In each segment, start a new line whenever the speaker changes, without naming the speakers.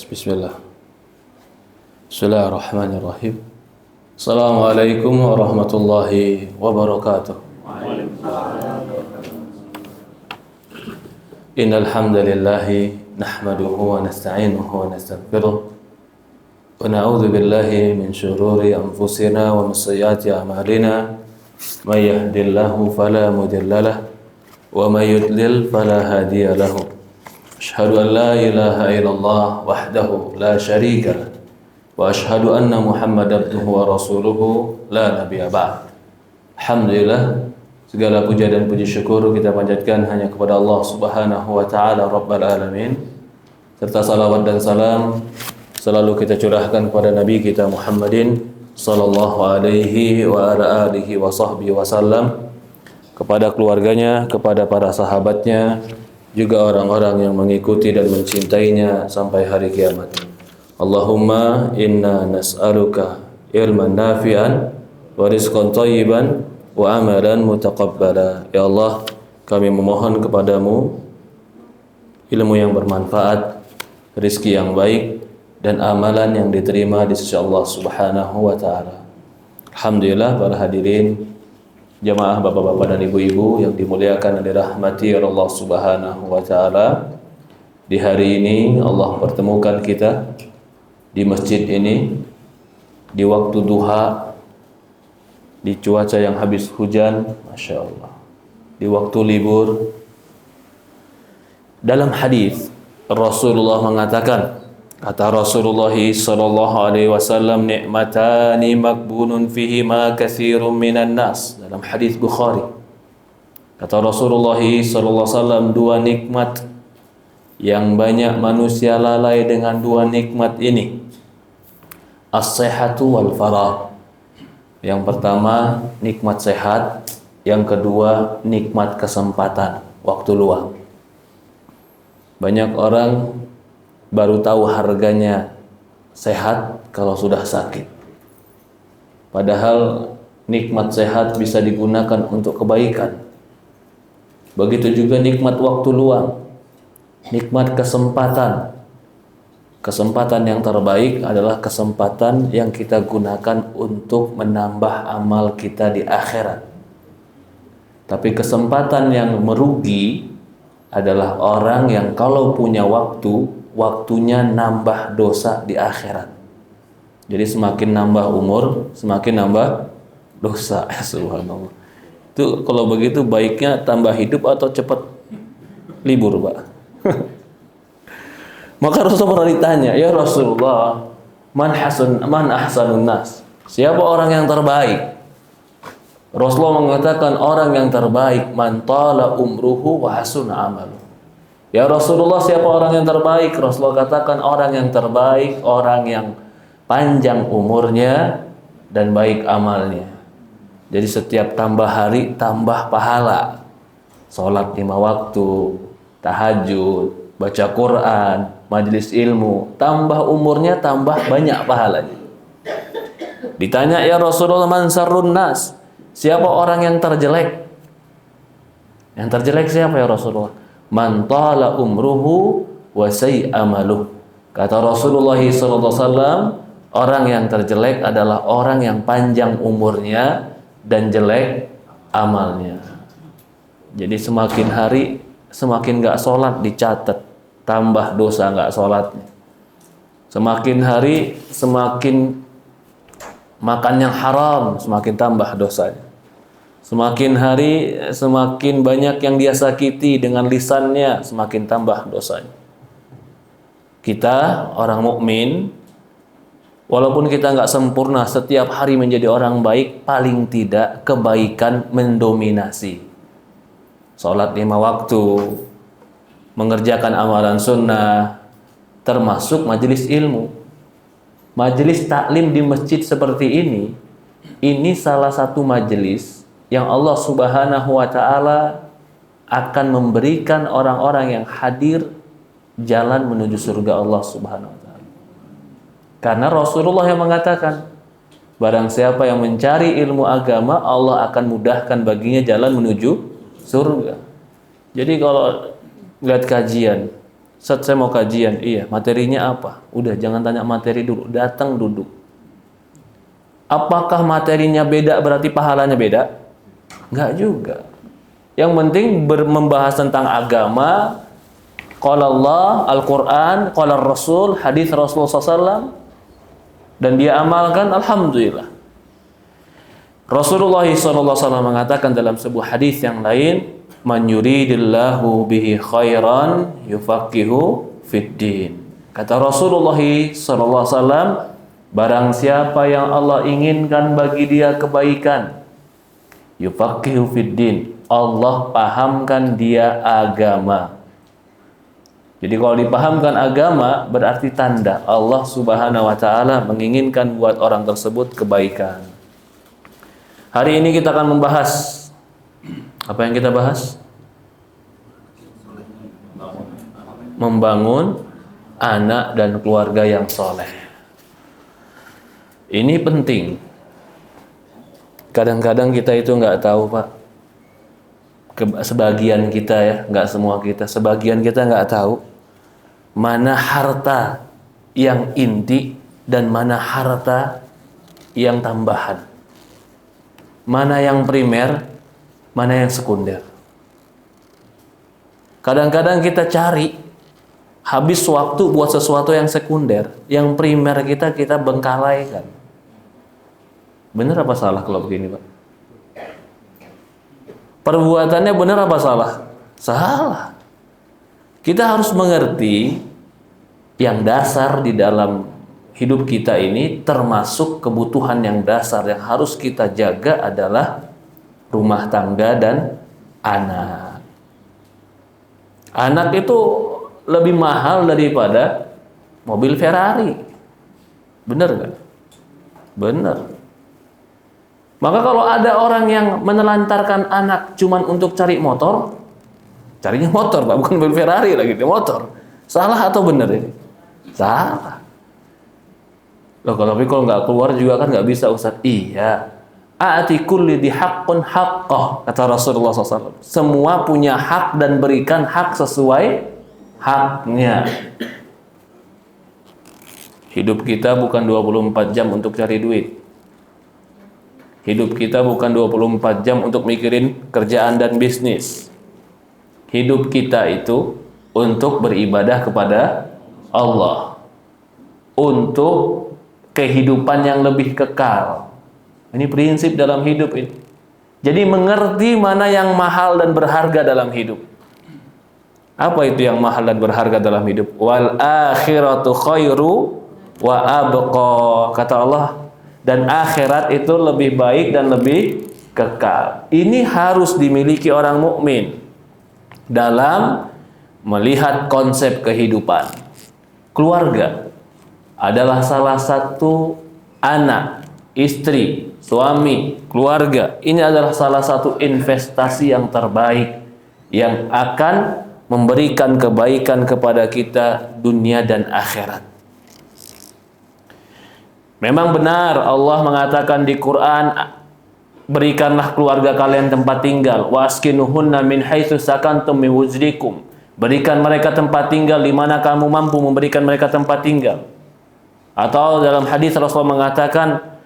Bismillah. Bismillahirrahmanirrahim. Assalamualaikum warahmatullahi wabarakatuh. Innal hamdalillah nahmaduhu wa nasta'inuhu wa nastaghfiruh wa na'udzu billahi min shururi anfusina wa min sayyiati a'malina. May yahdihillahu fala mudilla lahu wa may yudlil fala hadiya lahu. Asyhadu an la ilaha illallah wahdahu la syarika lah wa asyhadu anna Muhammadan abduhu wa rasuluhu la nabiyya ba'd. Alhamdulillah, segala puja dan puji syukur kita panjatkan hanya kepada Allah Subhanahu wa taala Rabbul alamin, serta salawat dan salam selalu kita curahkan kepada nabi kita Muhammadin sallallahu alaihi wa ala alihi wa sahbihi wasallam, kepada keluarganya, kepada para sahabatnya, juga orang-orang yang mengikuti dan mencintainya sampai hari kiamat. Allahumma inna nas'aluka ilman nafi'an wa rizqan thayyiban wa amalan mutaqabbala. Ya Allah, kami memohon kepadamu ilmu yang bermanfaat, rezeki yang baik, dan amalan yang diterima di sisi Allah Subhanahu wa taala. Alhamdulillah, para hadirin jamaah bapak-bapak dan ibu-ibu yang dimuliakan dan dirahmati Allah Subhanahu wa taala. Di hari ini Allah pertemukan kita di masjid ini di waktu duha, di cuaca yang habis hujan, Masya Allah, di waktu libur. Dalam hadis Rasulullah mengatakan, kata Rasulullah sallallahu alaihi wasallam, nikmatani makbunun fihi ma katsirun minan nas. Dalam hadis Bukhari, kata Rasulullah sallallahu alaihi wasallam, dua nikmat yang banyak manusia lalai dengan dua nikmat ini. As-sihhatu wal faragh. Yang pertama nikmat sehat, yang kedua nikmat kesempatan, waktu luang. Banyak orang baru tahu harganya sehat kalau sudah sakit. Padahal nikmat sehat bisa digunakan untuk kebaikan. Begitu juga nikmat waktu luang, nikmat kesempatan. Kesempatan yang terbaik adalah kesempatan yang kita gunakan untuk menambah amal kita di akhirat. Tapi kesempatan yang merugi adalah orang yang kalau punya waktu, waktunya nambah dosa di akhirat. Jadi semakin nambah umur, semakin nambah dosa. Subhanallah. Itu kalau begitu baiknya tambah hidup atau cepat libur, Pak? Maka Rasulullah pernah ditanya, ya Rasulullah, man ahsanun nas? Siapa orang yang terbaik? Rasulullah mengatakan orang yang terbaik man tala umruhu wa hasuna amaluhu. Ya Rasulullah, siapa orang yang terbaik? Rasulullah katakan orang yang terbaik, orang yang panjang umurnya dan baik amalnya. Jadi setiap tambah hari tambah pahala. Salat 5 waktu, tahajud, baca Quran, majelis ilmu, tambah umurnya tambah banyak pahalanya. Ditanya, ya Rasulullah, man sarrun nas? Siapa orang yang terjelek? Yang terjelek siapa ya Rasulullah? Man tala umruhu wa sayyi amaluh. Kata Rasulullah SAW, orang yang terjelek adalah orang yang panjang umurnya dan jelek amalnya. Jadi semakin hari semakin gak sholat dicatat, tambah dosa gak sholatnya. Semakin hari semakin makan yang haram, semakin tambah dosanya. Semakin hari semakin banyak yang dia sakiti dengan lisannya, semakin tambah dosanya. Kita orang mukmin, walaupun kita nggak sempurna setiap hari menjadi orang baik, paling tidak kebaikan mendominasi. Sholat 5 waktu, mengerjakan amalan sunnah, termasuk majelis ilmu. Majelis taklim di masjid seperti ini salah satu majelis yang Allah Subhanahu wa taala akan memberikan orang-orang yang hadir jalan menuju surga Allah Subhanahu wa taala. Karena Rasulullah yang mengatakan, barang siapa yang mencari ilmu agama, Allah akan mudahkan baginya jalan menuju surga. Jadi kalau lihat kajian Ustaz, saya mau kajian. Iya, materinya apa? Udah, jangan tanya materi dulu, datang duduk. Apakah materinya beda berarti pahalanya beda? Enggak juga. Yang penting membahas tentang agama, qala Allah, Al-Quran, qala Rasul, hadis Rasulullah SAW, dan dia amalkan, alhamdulillah. Rasulullah SAW mengatakan dalam sebuah hadis yang lain, man yuridillahu bihi khairan yufaqihu fiddin. Kata Rasulullah SAW, barang siapa yang Allah inginkan bagi dia kebaikan, yufaqihu fiddin, Allah pahamkan dia agama. Jadi kalau dipahamkan agama berarti tanda Allah Subhanahu wa taala menginginkan buat orang tersebut kebaikan. Hari ini kita akan membahas apa yang kita bahas? Membangun anak dan keluarga yang soleh. Ini penting. Kadang-kadang kita itu nggak tahu, Pak. Sebagian kita ya, nggak semua kita. Sebagian kita nggak tahu mana harta yang inti dan mana harta yang tambahan. Mana yang primer, mana yang sekunder. Kadang-kadang kita cari habis waktu buat sesuatu yang sekunder, yang primer kita bengkalaikan. Benar apa salah kalau begini, Pak? Perbuatannya benar apa salah? Salah. Kita harus mengerti yang dasar di dalam hidup kita ini, termasuk kebutuhan yang dasar yang harus kita jaga adalah rumah tangga dan anak. Anak itu lebih mahal daripada mobil Ferrari. Benar nggak? Benar. Maka kalau ada orang yang menelantarkan anak cuman untuk cari motor, carinya motor, Pak, bukan mobil Ferrari lagi, dia motor. Salah atau benar ini? Salah. Loh, kalau nggak keluar juga kan nggak bisa, Ustaz. Iya. A'ti kulli dhi haqqun haqqah, kata Rasulullah SAW. Semua punya hak dan berikan hak sesuai haknya. Hidup kita bukan 24 jam untuk cari duit. Hidup kita bukan 24 jam untuk mikirin kerjaan dan bisnis. Hidup kita itu untuk beribadah kepada Allah, untuk kehidupan yang lebih kekal. Ini prinsip dalam hidup ini. Jadi mengerti mana yang mahal dan berharga dalam hidup. Apa itu yang mahal dan berharga dalam hidup? Wal akhiratu khairu wa abqa, kata Allah. Dan akhirat itu lebih baik dan lebih kekal. Ini harus dimiliki orang mukmin dalam melihat konsep kehidupan. Keluarga adalah salah satu anak, istri, suami, keluarga. Ini adalah salah satu investasi yang terbaik yang akan memberikan kebaikan kepada kita dunia dan akhirat. Memang benar Allah mengatakan di Quran, berikanlah keluarga kalian tempat tinggal, waskinuhunna min haitsu sakantum min wujdikum. Berikan mereka tempat tinggal di mana kamu mampu memberikan mereka tempat tinggal. Atau dalam hadis Rasulullah mengatakan,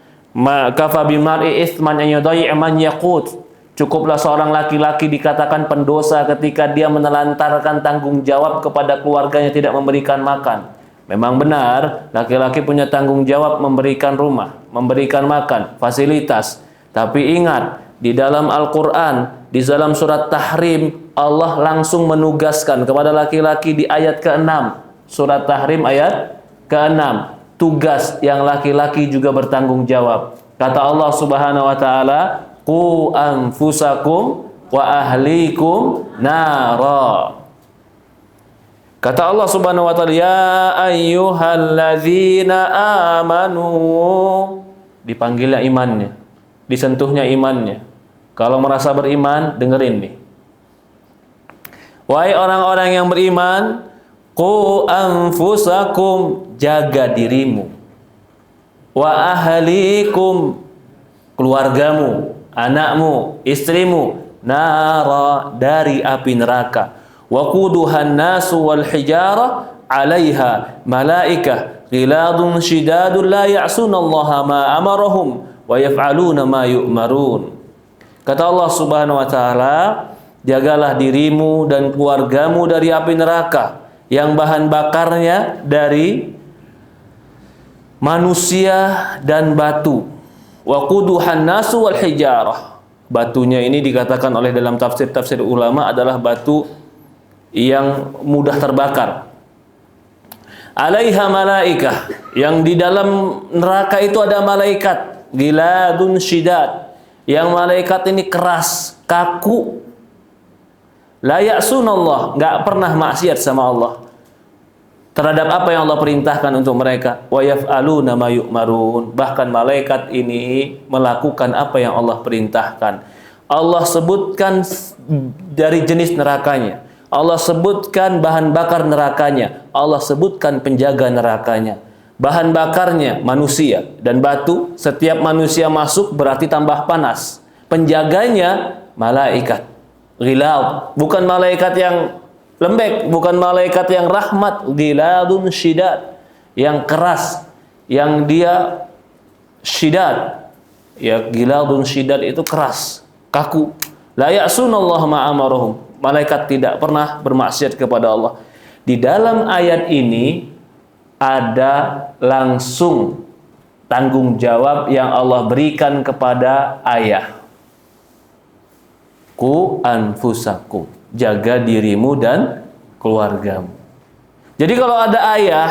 kafa bimar'i itsman an yudai' man yaqut. Cukuplah seorang laki-laki dikatakan pendosa ketika dia menelantarkan tanggung jawab kepada keluarganya tidak memberikan makan. Memang benar, laki-laki punya tanggung jawab memberikan rumah, memberikan makan, fasilitas. Tapi ingat, di dalam Al-Quran, di dalam surat Tahrim, Allah langsung menugaskan kepada laki-laki di ayat ke-6. Surat Tahrim ayat ke-6. Tugas yang laki-laki juga bertanggung jawab. Kata Allah Subhanahu wa taala, qu anfusakum wa ahlikum nara. Kata Allah Subhanahu wa taala, ya ayyuhalladzina amanu. Dipanggilnya imannya, disentuhnya imannya. Kalau merasa beriman, dengerin nih. Wahai orang-orang yang beriman, qu anfusakum, jaga dirimu. Wa ahlikum, keluargamu, anakmu, istrimu, nara, dari api neraka. waquduhan nasu wal hijarah 'alaiha malaikah ghiladun shidadun la ya'sunallaha ma amarahum wa yaf'aluna ma yu'marun. Kata Allah Subhanahu wa taala, jagalah dirimu dan keluargamu dari api neraka yang bahan bakarnya dari manusia dan batu. Waquduhan nasu wal hijarah. Batunya ini dikatakan oleh dalam tafsir-tafsir ulama adalah batu yang mudah terbakar. 'Alaiha malaikah, yang di dalam neraka itu ada malaikat, ghiladun syidad, yang malaikat ini keras, kaku. La ya'sunallah, enggak pernah maksiat sama Allah terhadap apa yang Allah perintahkan untuk mereka. Wa yaf'aluna ma yu'marun, bahkan malaikat ini melakukan apa yang Allah perintahkan. Allah sebutkan dari jenis nerakanya, Allah sebutkan bahan bakar nerakanya, Allah sebutkan penjaga nerakanya. Bahan bakarnya manusia dan batu, setiap manusia masuk berarti tambah panas. Penjaganya malaikat ghilad, bukan malaikat yang lembek, bukan malaikat yang rahmat, ghiladun syidad, yang keras, yang dia syidad. Ya, ghiladun syidad itu keras, kaku. La ya'sunallaha ma amarahum. Malaikat tidak pernah bermaksiat kepada Allah. Di dalam ayat ini ada langsung tanggung jawab yang Allah berikan kepada ayah. Ku anfusakum, jaga dirimu dan keluargamu. Jadi kalau ada ayah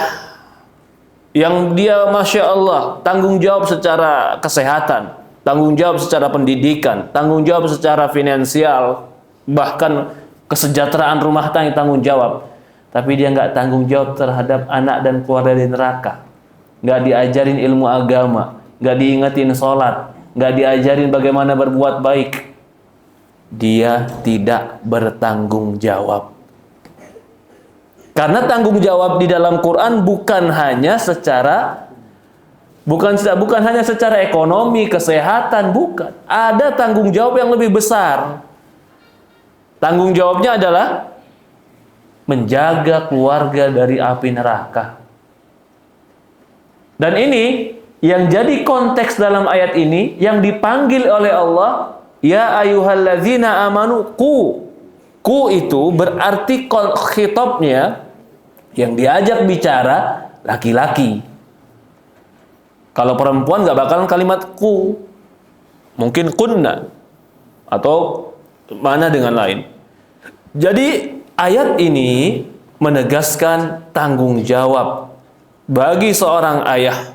yang dia Masya Allah tanggung jawab secara kesehatan, tanggung jawab secara pendidikan, tanggung jawab secara finansial, bahkan kesejahteraan rumah tangga tanggung jawab, tapi dia nggak tanggung jawab terhadap anak dan keluarga di neraka, nggak diajarin ilmu agama, nggak diingetin sholat, nggak diajarin bagaimana berbuat baik, dia tidak bertanggung jawab. Karena tanggung jawab di dalam Quran bukan hanya secara ekonomi, kesehatan, bukan. Ada tanggung jawab yang lebih besar. Tanggung jawabnya adalah menjaga keluarga dari api neraka. Dan ini yang jadi konteks dalam ayat ini, yang dipanggil oleh Allah, ya ayyuhalladzina amanu qu. Qu itu berarti khitabnya yang diajak bicara laki-laki. Kalau perempuan nggak bakalan kalimat qu. Mungkin kunna atau mana dengan lain. Jadi ayat ini menegaskan tanggung jawab bagi seorang ayah.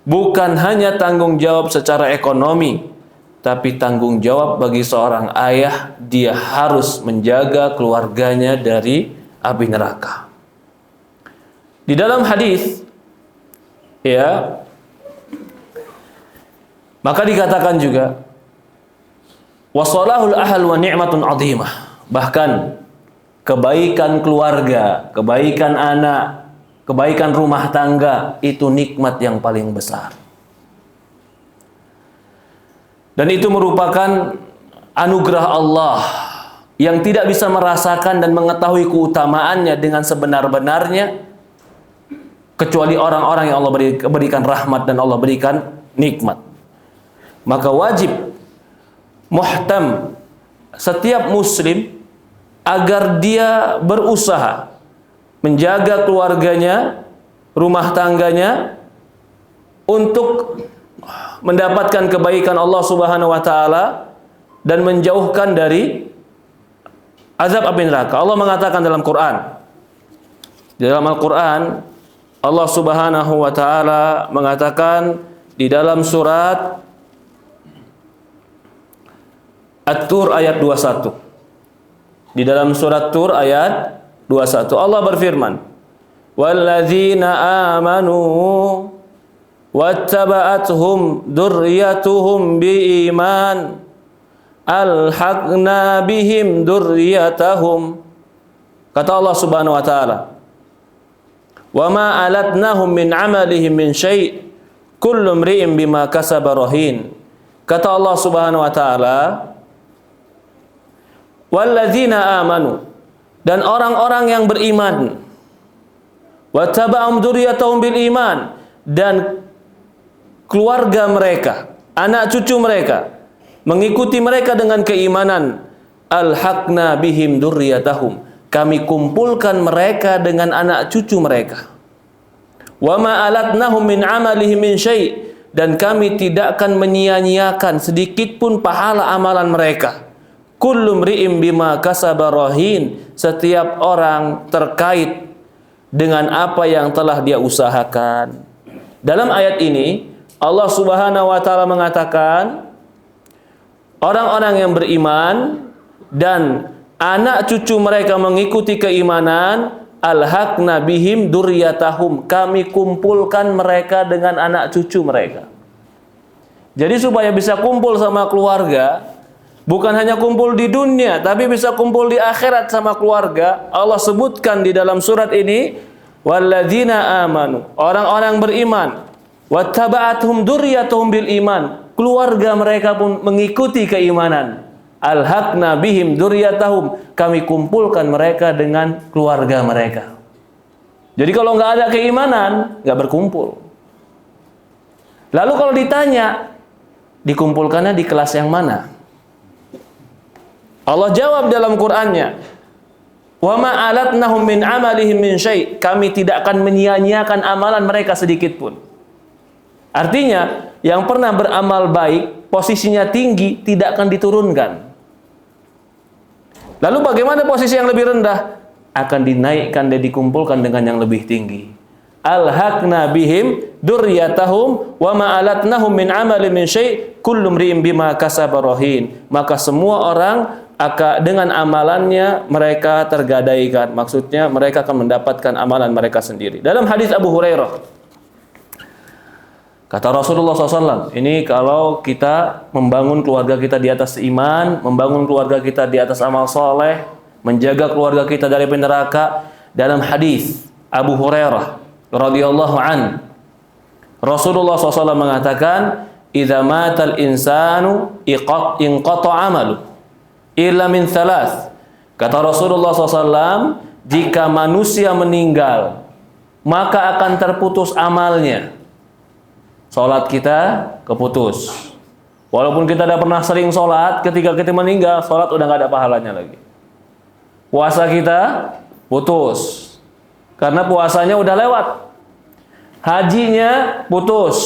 Bukan hanya tanggung jawab secara ekonomi, tapi tanggung jawab bagi seorang ayah, dia harus menjaga keluarganya dari api neraka. Di dalam hadis, ya, maka dikatakan juga, wasolahul ahal wa ni'matun azimah. Bahkan kebaikan keluarga, kebaikan anak, kebaikan rumah tangga itu nikmat yang paling besar. Dan itu merupakan anugerah Allah yang tidak bisa merasakan dan mengetahui keutamaannya dengan sebenar-benarnya kecuali orang-orang yang Allah berikan rahmat dan Allah berikan nikmat. Maka wajib muhtam setiap muslim agar dia berusaha menjaga keluarganya, rumah tangganya untuk mendapatkan kebaikan Allah Subhanahu wa taala dan menjauhkan dari azab api neraka. Allah mengatakan dalam Quran, di dalam Al-Quran Allah Subhanahu wa taala mengatakan di dalam surat At-Tur ayat 21. Di dalam surat Tur ayat 21 Allah berfirman, "Walladzina amanu wattaba'athum dzurriyyatuhum biiman alhaqna bihim dzurriyyatahum." Kata Allah Subhanahu wa taala, "Wa ma alatnahum min 'amalihim min syai' kullu imri'in bima kasaba rahin." Kata Allah Subhanahu wa taala, walladzina amanu, dan orang-orang yang beriman. Wattaba'um dzurriyyatahum bil iman, dan keluarga mereka, anak cucu mereka mengikuti mereka dengan keimanan. Alhaqna bihim dzurriyyatahum, kami kumpulkan mereka dengan anak cucu mereka. Wa ma alatnahum min amalihim min syai', dan kami tidak akan menyia-nyiakan sedikit pun pahala amalan mereka. Kullu mri'in bima kasaba rahin, setiap orang terkait dengan apa yang telah dia usahakan. Dalam ayat ini Allah Subhanahu wa taala mengatakan orang-orang yang beriman dan anak cucu mereka mengikuti keimanan, alhaqna bihim dzurriyyatahum, kami kumpulkan mereka dengan anak cucu mereka. Jadi supaya bisa kumpul sama keluarga, bukan hanya kumpul di dunia, tapi bisa kumpul di akhirat sama keluarga. Allah sebutkan di dalam surat ini, walladzina amanu, orang-orang beriman, wattaba'athum dzurriyyatuhum bil iman, keluarga mereka pun mengikuti keimanan. Alhaqna bihim dzurriyyatahum, kami kumpulkan mereka dengan keluarga mereka. Jadi kalau nggak ada keimanan, nggak berkumpul. Lalu kalau ditanya, dikumpulkannya di kelas yang mana? Allah jawab dalam Qur'annya, wa ma alatnahum min amalihim min syai', kami tidak akan menyia-nyiakan amalan mereka sedikit pun. Artinya, yang pernah beramal baik, posisinya tinggi, tidak akan diturunkan. Lalu bagaimana posisi yang lebih rendah? Akan dinaikkan dan dikumpulkan dengan yang lebih tinggi. Alhaqna bihim dzurriyyatahum wa ma alatnahum min amalin min syai', kullu mri'in bima kasaba rahin. Maka semua orang dengan amalannya mereka tergadaikan. Maksudnya mereka akan mendapatkan amalan mereka sendiri. Dalam hadis Abu Hurairah, kata Rasulullah SAW, ini kalau kita membangun keluarga kita di atas iman, membangun keluarga kita di atas amal soleh, menjaga keluarga kita dari neraka. Dalam hadis Abu Hurairah radhiyallahu an, Rasulullah SAW mengatakan, idza matal insanu inqata amalu illa min thalath. Kata Rasulullah SAW, jika manusia meninggal, maka akan terputus amalnya. Sholat kita keputus. Walaupun kita udah pernah sering sholat, ketika kita meninggal, sholat udah gak ada pahalanya lagi. Puasa kita putus, karena puasanya udah lewat. Hajinya putus,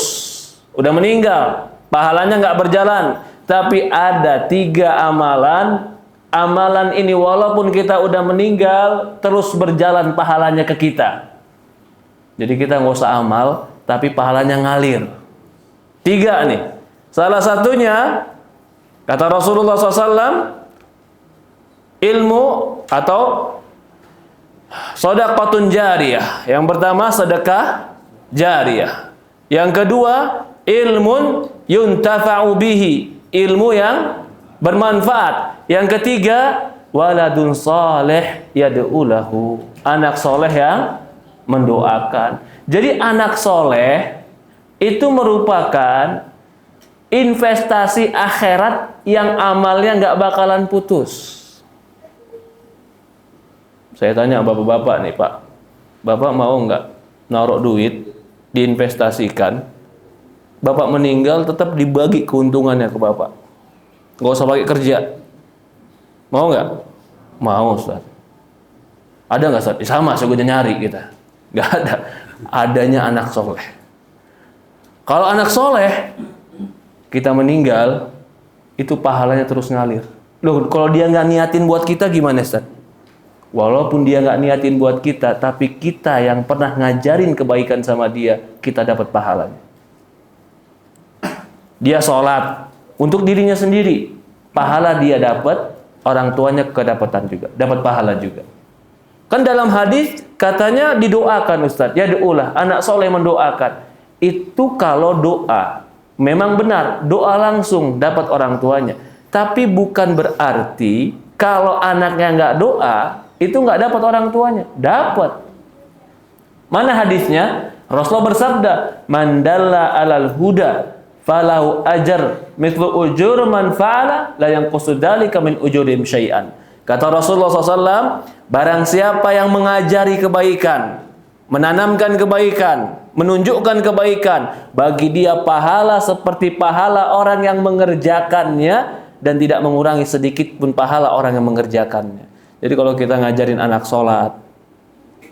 udah meninggal, pahalanya gak berjalan. Tapi ada 3 amalan, amalan ini walaupun kita udah meninggal, terus berjalan pahalanya ke kita. Jadi kita gak usah amal, tapi pahalanya ngalir. 3 nih. Salah satunya, kata Rasulullah SAW, ilmu atau sedekahun jariyah. Yang pertama sedekah jariyah. Yang kedua, ilmun yuntafa'u bihi, ilmu yang bermanfaat. Yang ketiga, waladun saleh yad'u lahu, anak soleh yang mendoakan. Jadi anak soleh itu merupakan investasi akhirat yang amalnya nggak bakalan putus. Saya tanya bapak-bapak nih, Pak, bapak mau nggak naruh duit diinvestasikan, bapak meninggal tetap dibagi keuntungannya ke bapak, nggak usah pakai kerja? Mau nggak? Mau, Ustaz. Ada nggak, Ustaz? Sama, saya nyari kita. Nggak ada. Adanya anak soleh. Kalau anak soleh kita meninggal, itu pahalanya terus ngalir. Loh, kalau dia nggak niatin buat kita gimana, Ustaz? Walaupun dia nggak niatin buat kita, tapi kita yang pernah ngajarin kebaikan sama dia, kita dapat pahalanya. Dia sholat untuk dirinya sendiri, pahala dia dapat, orang tuanya kedapatan juga, dapat pahala juga. Kan dalam hadis katanya didoakan, Ustaz, ya doalah, anak soleh mendoakan. Itu kalau doa, memang benar, doa langsung dapat orang tuanya. Tapi bukan berarti kalau anaknya nggak doa, itu nggak dapat orang tuanya. Dapat. Mana hadisnya? Rasulullah bersabda, man dalla alal huda falahu ajar mithlu ujur man fa'ala la yanqusu dzalika min ujurim syai'an. Kata Rasulullah SAW, barang siapa yang mengajari kebaikan, menanamkan kebaikan, menunjukkan kebaikan, bagi dia pahala seperti pahala orang yang mengerjakannya dan tidak mengurangi sedikit pun pahala orang yang mengerjakannya. Jadi kalau kita ngajarin anak sholat,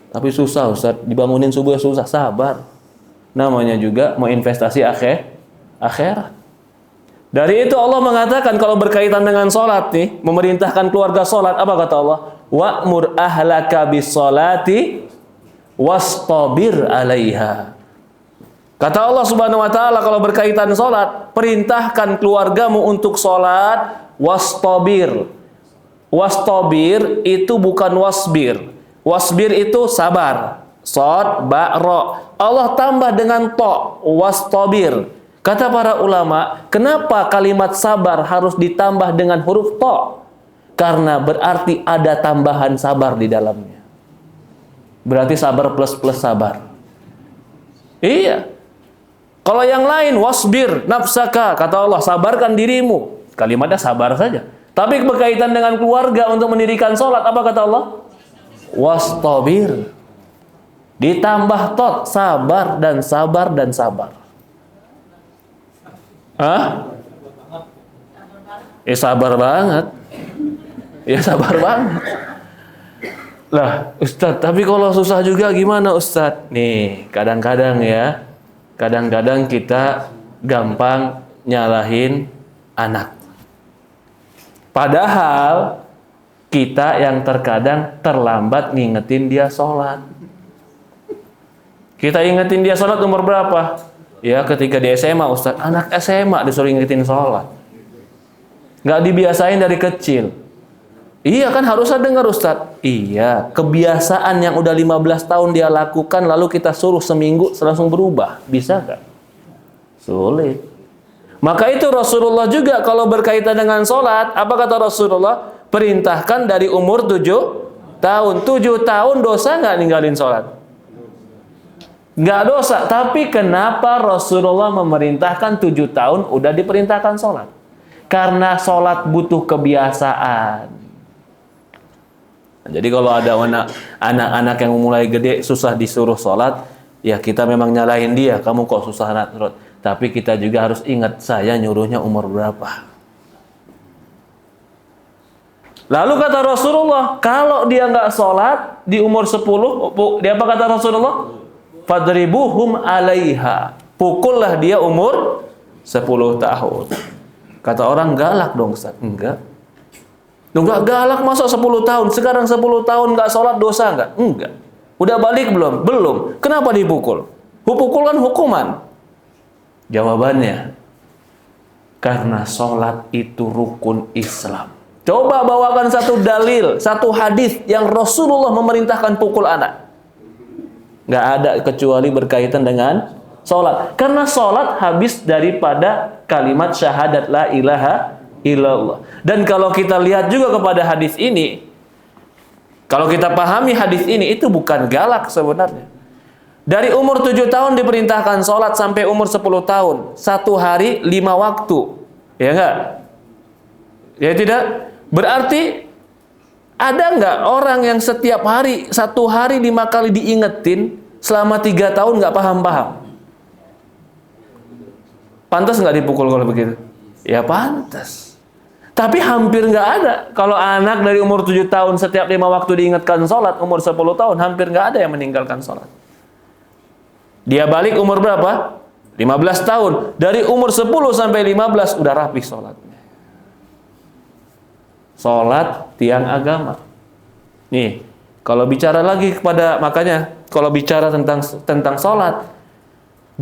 tapi susah Ustaz, dibangunin subuh susah, sabar. Namanya juga mau investasi akhirat. Dari itu Allah mengatakan kalau berkaitan dengan sholat nih, memerintahkan keluarga sholat, apa kata Allah? Wa'mur ahlaka bis sholati wastabir 'alaiha. Kata Allah Subhanahu wa taala kalau berkaitan sholat, perintahkan keluargamu untuk sholat, wastabir. Wastabir itu bukan wasbir. Wasbir itu sabar. Shad, ba, ra. Allah tambah dengan to, wastabir. Kata para ulama, kenapa kalimat sabar harus ditambah dengan huruf to? Karena berarti ada tambahan sabar di dalamnya. Berarti sabar plus sabar. Iya. Kalau yang lain, wasbir nafsaka, kata Allah, sabarkan dirimu. Kalimatnya sabar saja. Tapi berkaitan dengan keluarga untuk mendirikan sholat, apa kata Allah? Wastabir. Ditambah tot, sabar dan sabar dan sabar. Hah? Sabar banget. Ya sabar banget. Lah, Ustadz, tapi kalau susah juga gimana Ustadz? Nih, kadang-kadang ya, kadang-kadang kita gampang nyalahin anak. Padahal kita yang terkadang terlambat ngingetin dia sholat. Kita ingetin dia sholat umur berapa? Ya ketika di SMA Ustadz, anak SMA disuruh ingetin sholat. Nggak dibiasain dari kecil. Iya kan harusnya dengar Ustadz. Iya, kebiasaan yang udah 15 tahun dia lakukan lalu kita suruh seminggu langsung berubah. Bisa nggak? Sulit. Maka itu Rasulullah juga kalau berkaitan dengan sholat, apa kata Rasulullah? Perintahkan dari umur 7 tahun. 7 tahun dosa nggak ninggalin sholat? Nggak dosa. Tapi kenapa Rasulullah memerintahkan 7 tahun udah diperintahkan sholat? Karena sholat butuh kebiasaan. Jadi kalau ada anak-anak yang mulai gede susah disuruh sholat, ya kita memang nyalahin dia, kamu kok susah sholat. Tapi kita juga harus ingat, saya nyuruhnya umur berapa. Lalu kata Rasulullah, kalau dia nggak sholat di umur 10, dia apa kata Rasulullah? Fadribuhum 'alaiha. Pukullah dia umur 10 tahun. Kata orang galak dong Ustaz. Enggak. Enggak galak masa 10 tahun. Sekarang 10 tahun nggak sholat dosa enggak? Enggak. Udah balik belum? Belum. Kenapa dipukul? Pukul kan hukuman. Jawabannya, karena sholat itu rukun Islam. Coba bawakan satu dalil, satu hadis yang Rasulullah memerintahkan pukul anak. Nggak ada kecuali berkaitan dengan sholat. Karena sholat habis daripada kalimat syahadat la ilaha illallah. Dan kalau kita lihat juga kepada hadis ini, kalau kita pahami hadis ini, itu bukan galak sebenarnya. Dari umur 7 tahun diperintahkan sholat sampai umur 10 tahun. 1 hari 5 waktu. Ya enggak? Ya tidak? Berarti ada enggak orang yang setiap hari 1 hari 5 kali diingetin selama 3 tahun enggak paham-paham? Pantas enggak dipukul kalau begitu? Ya pantas. Tapi hampir enggak ada. Kalau anak dari umur 7 tahun setiap 5 waktu diingatkan sholat, umur 10 tahun hampir enggak ada yang meninggalkan sholat. Dia balik umur berapa? 15 tahun. Dari umur 10 sampai 15 udah rapi sholatnya. Sholat tiang agama. Nih, kalau bicara lagi kepada, makanya kalau bicara tentang sholat,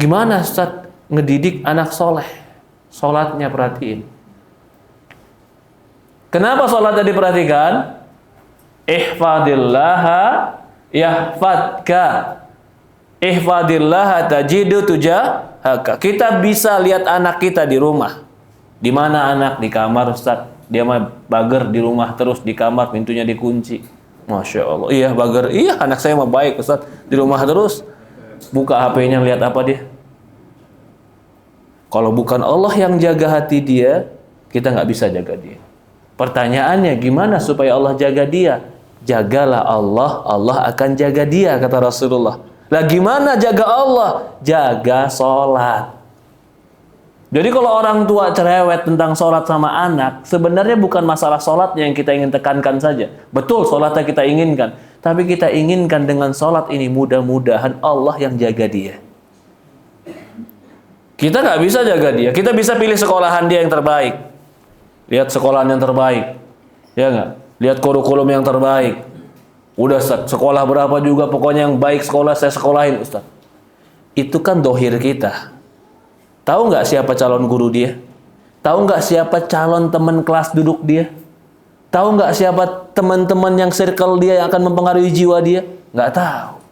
gimana Ustaz ngedidik anak soleh? Sholatnya perhatiin. Kenapa sholatnya diperhatikan? Ihfadillaha yahfadka. Ihfadillaha tajidu tujahaka. Kita bisa lihat anak kita di rumah. Di mana anak? Di kamar Ustaz. Dia mah bager di rumah terus, di kamar pintunya dikunci. Masya Allah. Iya bager. Iya anak saya mah baik Ustaz. Di rumah terus. Buka HP-nya lihat apa dia. Kalau bukan Allah yang jaga hati dia, kita nggak bisa jaga dia. Pertanyaannya, gimana supaya Allah jaga dia? Jagalah Allah, Allah akan jaga dia, kata Rasulullah. Lah gimana jaga Allah? Jaga sholat. Jadi kalau orang tua cerewet tentang sholat sama anak, sebenarnya bukan masalah sholatnya yang kita ingin tekankan saja. Betul, sholatnya kita inginkan. Tapi kita inginkan dengan sholat ini, mudah-mudahan Allah yang jaga dia. Kita nggak bisa jaga dia. Kita bisa pilih sekolahan dia yang terbaik. Lihat sekolahan yang terbaik. Ya nggak? Lihat kurikulum yang terbaik. Udah Ustaz, sekolah berapa juga, pokoknya yang baik sekolah saya sekolahin Ustaz. Itu kan dohir kita. Tahu nggak siapa calon guru dia? Tahu nggak siapa calon teman kelas duduk dia? Tahu nggak siapa teman-teman yang circle dia yang akan mempengaruhi jiwa dia? Nggak tahu.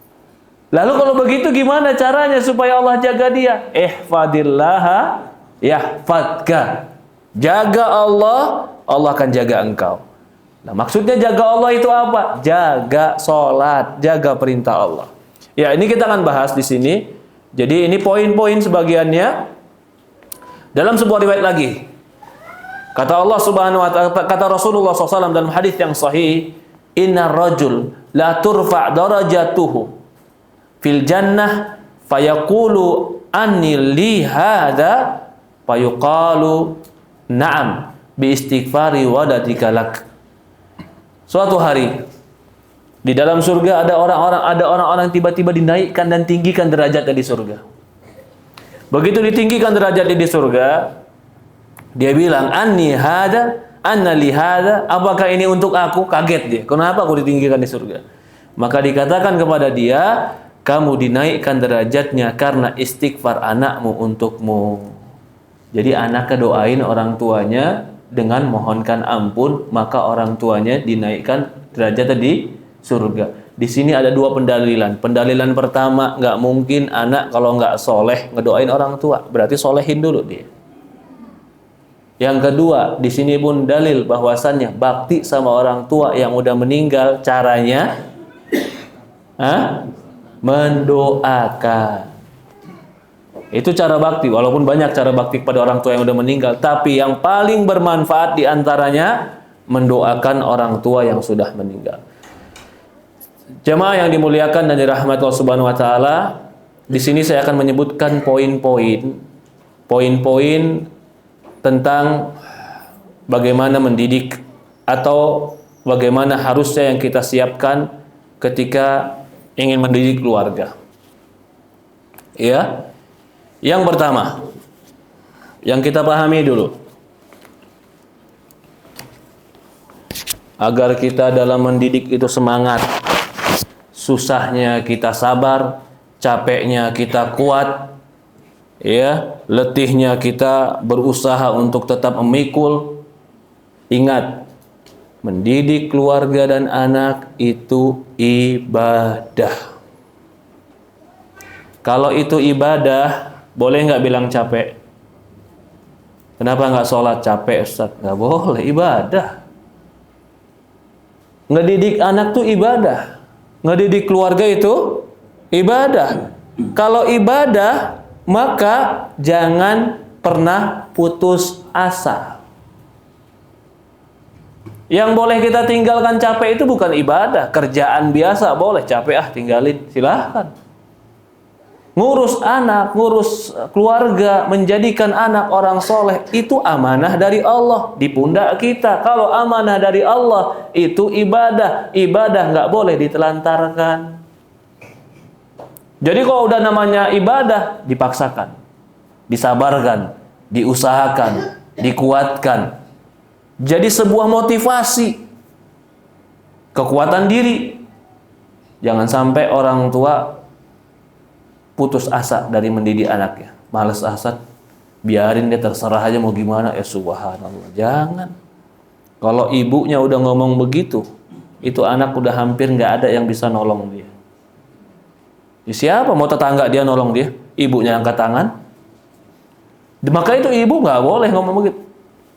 Lalu kalau begitu gimana caranya supaya Allah jaga dia? Ihfadillaha yahfadka. Jaga Allah, Allah akan jaga engkau. Nah, maksudnya jaga Allah itu apa? Jaga sholat, jaga perintah Allah. Ya, ini kita akan bahas di sini. Jadi ini poin-poin sebagiannya. Dalam sebuah riwayat lagi, kata Allah Subhanahu wa ta'ala, kata Rasulullah SAW dalam hadis yang sahih, innar rajul la turfa' darajatuhu fil jannah fayaqulu anni li hadha fayuqalu na'am bi istighfari wadatika lak. Suatu hari di dalam surga ada orang-orang tiba-tiba dinaikkan dan tinggikan derajatnya di surga. Begitu ditinggikan derajatnya di surga, dia bilang, anni hada, anna li hada, apakah ini untuk aku? Kaget dia. Kenapa aku ditinggikan di surga? Maka dikatakan kepada dia, kamu dinaikkan derajatnya karena istighfar anakmu untukmu. Jadi anaknya doain orang tuanya dengan mohonkan ampun, maka orang tuanya dinaikkan derajatnya di surga. Di sini ada dua pendalilan. Pendalilan pertama, nggak mungkin anak kalau nggak soleh ngedoain orang tua. Berarti solehin dulu dia. Yang kedua, di sini pun dalil bahwasannya bakti sama orang tua yang udah meninggal caranya mendoakan. Itu cara bakti. Walaupun banyak cara bakti pada orang tua yang udah meninggal, tapi yang paling bermanfaat diantaranya mendoakan orang tua yang sudah meninggal. Jemaah yang dimuliakan dan dirahmati Allah Subhanahu wa taala, di sini saya akan menyebutkan poin-poin tentang bagaimana mendidik atau bagaimana harusnya yang kita siapkan ketika ingin mendidik keluarga. Ya. Yang pertama, yang kita pahami dulu, agar kita dalam mendidik itu semangat, susahnya kita sabar, capeknya kita kuat, ya, letihnya kita berusaha untuk tetap memikul. Ingat, mendidik keluarga dan anak itu ibadah. Kalau itu ibadah, boleh nggak bilang capek? Kenapa nggak sholat? Capek Ustaz. Nggak boleh, ibadah. Ngedidik anak tuh ibadah. Ngedidik keluarga itu ibadah. Kalau ibadah, maka jangan pernah putus asa. Yang boleh kita tinggalkan capek itu bukan ibadah. Kerjaan biasa boleh, capek tinggalin, silahkan. Ngurus anak, ngurus keluarga, menjadikan anak orang soleh, itu amanah dari Allah di pundak kita. Kalau amanah dari Allah, itu ibadah. Ibadah nggak boleh ditelantarkan. Jadi kalau udah namanya ibadah, dipaksakan, disabarkan, diusahakan, dikuatkan. Jadi sebuah motivasi, kekuatan diri. Jangan sampai orang tua putus asa dari mendidik anaknya. Males asat, biarin dia terserah aja mau gimana. Ya subhanallah, jangan. Kalau ibunya udah ngomong begitu, itu anak udah hampir nggak ada yang bisa nolong dia. Ya, siapa mau tetangga dia nolong dia? Ibunya angkat tangan. Maka itu ibu nggak boleh ngomong begitu.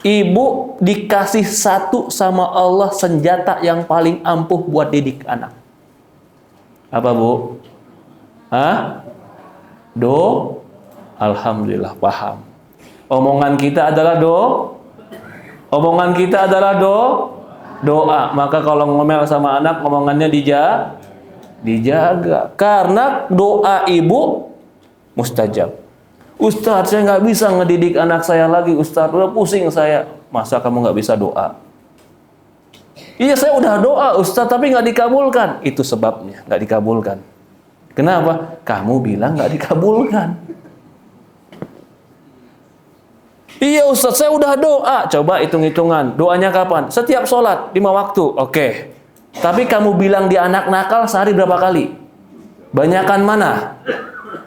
Ibu dikasih satu sama Allah senjata yang paling ampuh buat didik anak. Apa bu? Alhamdulillah paham. Omongan kita adalah Omongan kita adalah doa. Maka kalau ngomel sama anak, ngomongannya dijaga. Karena doa ibu mustajab. Ustadz, saya nggak bisa ngedidik anak saya lagi. Ustadz, udah pusing saya. Masa kamu nggak bisa doa? Iya, saya udah doa Ustadz, tapi nggak dikabulkan. Itu sebabnya nggak dikabulkan. Kenapa? Kamu bilang nggak dikabulkan. Iya Ustadz, saya udah doa. Coba hitung-hitungan. Doanya kapan? Setiap sholat, 5 waktu. Oke. Tapi kamu bilang di anak nakal sehari berapa kali? Banyakan mana?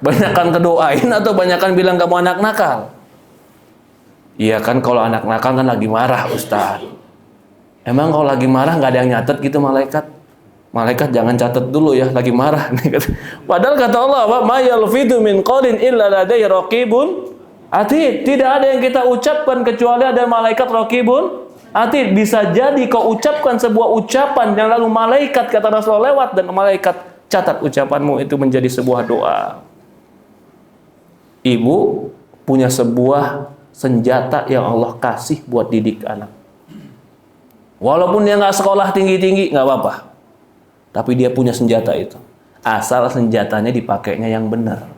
Banyakan kedoain atau banyakan bilang kamu anak nakal? Iya kan, kalau anak nakal kan lagi marah Ustadz. Emang kalau lagi marah nggak ada yang nyatet gitu malaikat? Malaikat jangan catat dulu ya, lagi marah. Padahal kata Allah, ma yalfidu min qawlin illa ladayhi raqibun atid. Tidak ada yang kita ucapkan kecuali ada malaikat raqibun atid. Bisa jadi kau ucapkan sebuah ucapan yang lalu malaikat, kata Rasulullah, lewat dan malaikat catat ucapanmu itu menjadi sebuah doa. Ibu punya sebuah senjata yang Allah kasih buat didik anak. Walaupun dia nggak sekolah tinggi-tinggi, nggak apa-apa. Tapi dia punya senjata itu. Asal senjatanya dipakainya yang benar.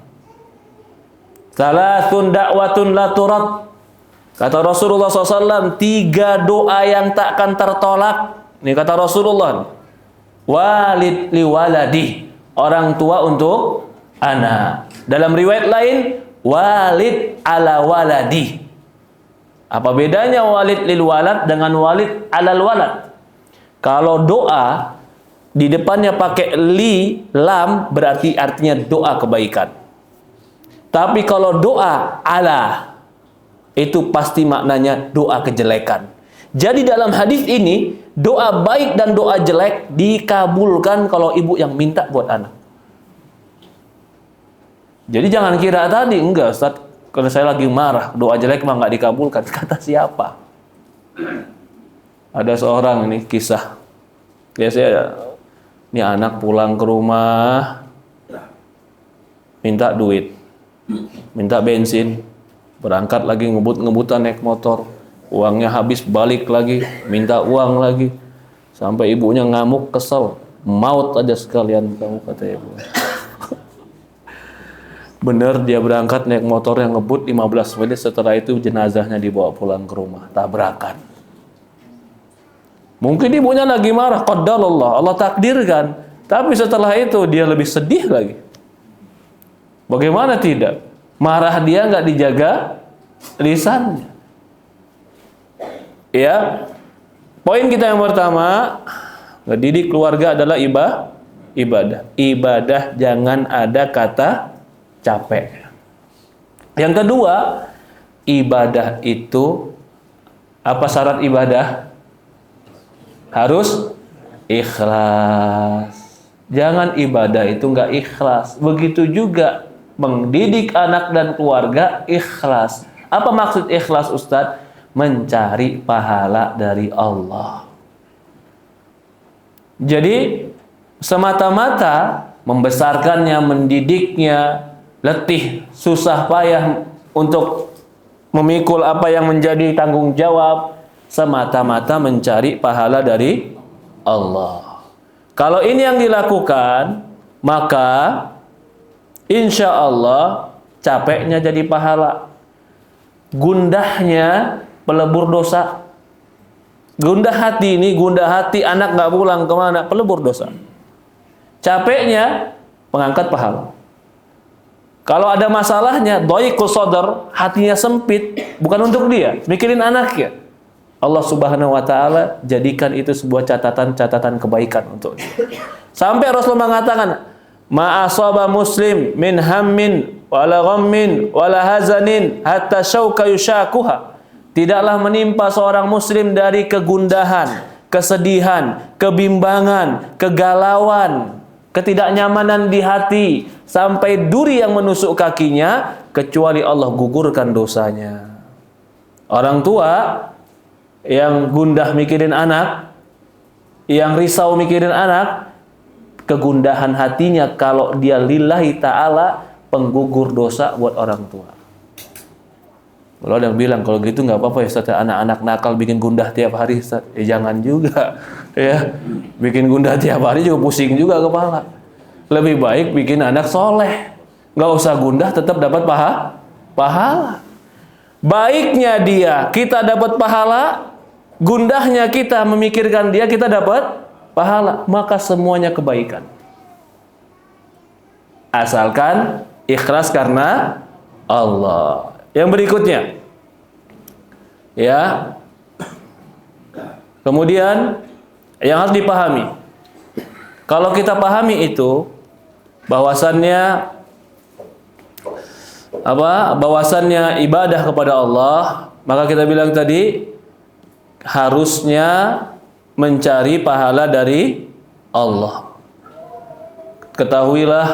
Salasun da'watun la turad. Kata Rasulullah SAW, 3 doa yang takkan tertolak. Ini kata Rasulullah. Walid liwaladi. Orang tua untuk anak. Dalam riwayat lain, walid ala waladi. Apa bedanya walid lil walad dengan walid alal walad? Kalau doa di depannya pakai li, lam, berarti artinya doa kebaikan. Tapi kalau doa ala, itu pasti maknanya doa kejelekan. Jadi dalam hadis ini, doa baik dan doa jelek dikabulkan kalau ibu yang minta buat anak. Jadi jangan kira tadi, enggak Ustaz, kalau saya lagi marah, doa jelek mah nggak dikabulkan. Kata siapa? Ada seorang ini kisah. Biasanya ini anak pulang ke rumah, minta duit, minta bensin, berangkat lagi ngebut-ngebutan naik motor, uangnya habis, balik lagi, minta uang lagi, sampai ibunya ngamuk, kesel, maut aja sekalian kamu, kata ibu. Bener, dia berangkat naik motor yang ngebut 15 menit, setelah itu jenazahnya dibawa pulang ke rumah, tabrakan. Mungkin ibunya lagi marah, qadarullah, Allah takdirkan. Tapi setelah itu dia lebih sedih lagi. Bagaimana tidak? Marah dia nggak dijaga lisannya. Ya. Poin kita yang pertama, mendidik keluarga adalah ibadah. Ibadah jangan ada kata capek. Yang kedua, ibadah itu apa syarat ibadah? Harus ikhlas. Jangan ibadah itu nggak ikhlas. Begitu juga mendidik anak dan keluarga ikhlas. Apa maksud ikhlas Ustadz? Mencari pahala dari Allah. Jadi semata-mata membesarkannya, mendidiknya, letih, susah payah untuk memikul apa yang menjadi tanggung jawab, semata-mata mencari pahala dari Allah. Kalau ini yang dilakukan, maka insya Allah capeknya jadi pahala, gundahnya pelebur dosa. Gundah hati ini, gundah hati anak gak pulang kemana, pelebur dosa. Capeknya pengangkat pahala. Kalau ada masalahnya, dhaiqus sadar, hatinya sempit, bukan untuk dia, mikirin anaknya. Allah Subhanahu wa taala jadikan itu sebuah catatan kebaikan untuk dia. Sampai Rasulullah mengatakan, "Ma asaba muslim min hammin wala ghammin wala hazanin hatta syauka yushakuha." Tidaklah menimpa seorang muslim dari kegundahan, kesedihan, kebimbangan, kegalauan, ketidaknyamanan di hati, sampai duri yang menusuk kakinya, kecuali Allah gugurkan dosanya. Orang tua yang gundah mikirin anak, yang risau mikirin anak, kegundahan hatinya kalau dia lillahi ta'ala, penggugur dosa buat orang tua. Kalau ada yang bilang kalau gitu nggak apa-apa ya Ustaz, anak-anak nakal bikin gundah tiap hari Ustaz. Jangan juga ya. Bikin gundah tiap hari juga pusing juga kepala. Lebih baik bikin anak soleh. Nggak usah gundah tetap dapat pahala. Baiknya dia kita dapat pahala, gundahnya kita memikirkan dia kita dapat pahala, maka semuanya kebaikan. Asalkan ikhlas karena Allah. Yang berikutnya, ya, kemudian yang harus dipahami, kalau kita pahami itu, bahwasannya bahwasannya ibadah kepada Allah, maka kita bilang tadi harusnya mencari pahala dari Allah. Ketahuilah,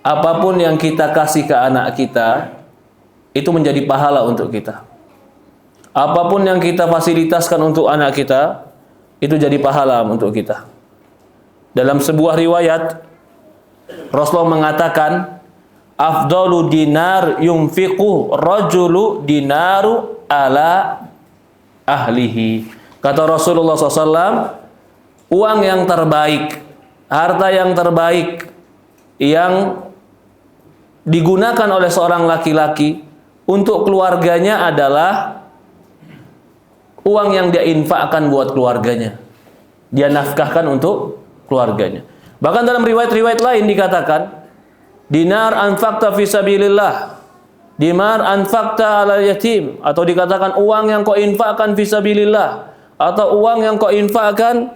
apapun yang kita kasih ke anak kita itu menjadi pahala untuk kita. Apapun yang kita fasilitaskan untuk anak kita itu jadi pahala untuk kita. Dalam sebuah riwayat Rasulullah mengatakan, afdalu dinar yunfiqu rajulu dinaru ala ahlihi. Kata Rasulullah SAW, uang yang terbaik, harta yang terbaik yang digunakan oleh seorang laki-laki untuk keluarganya adalah uang yang dia infakkan buat keluarganya. Dia nafkahkan untuk keluarganya. Bahkan dalam riwayat-riwayat lain dikatakan, dinar anfaqta fi sabilillah, dinar anfaqta ala yatim, atau dikatakan uang yang kau infakkan fi sabilillah, atau uang yang kau infakkan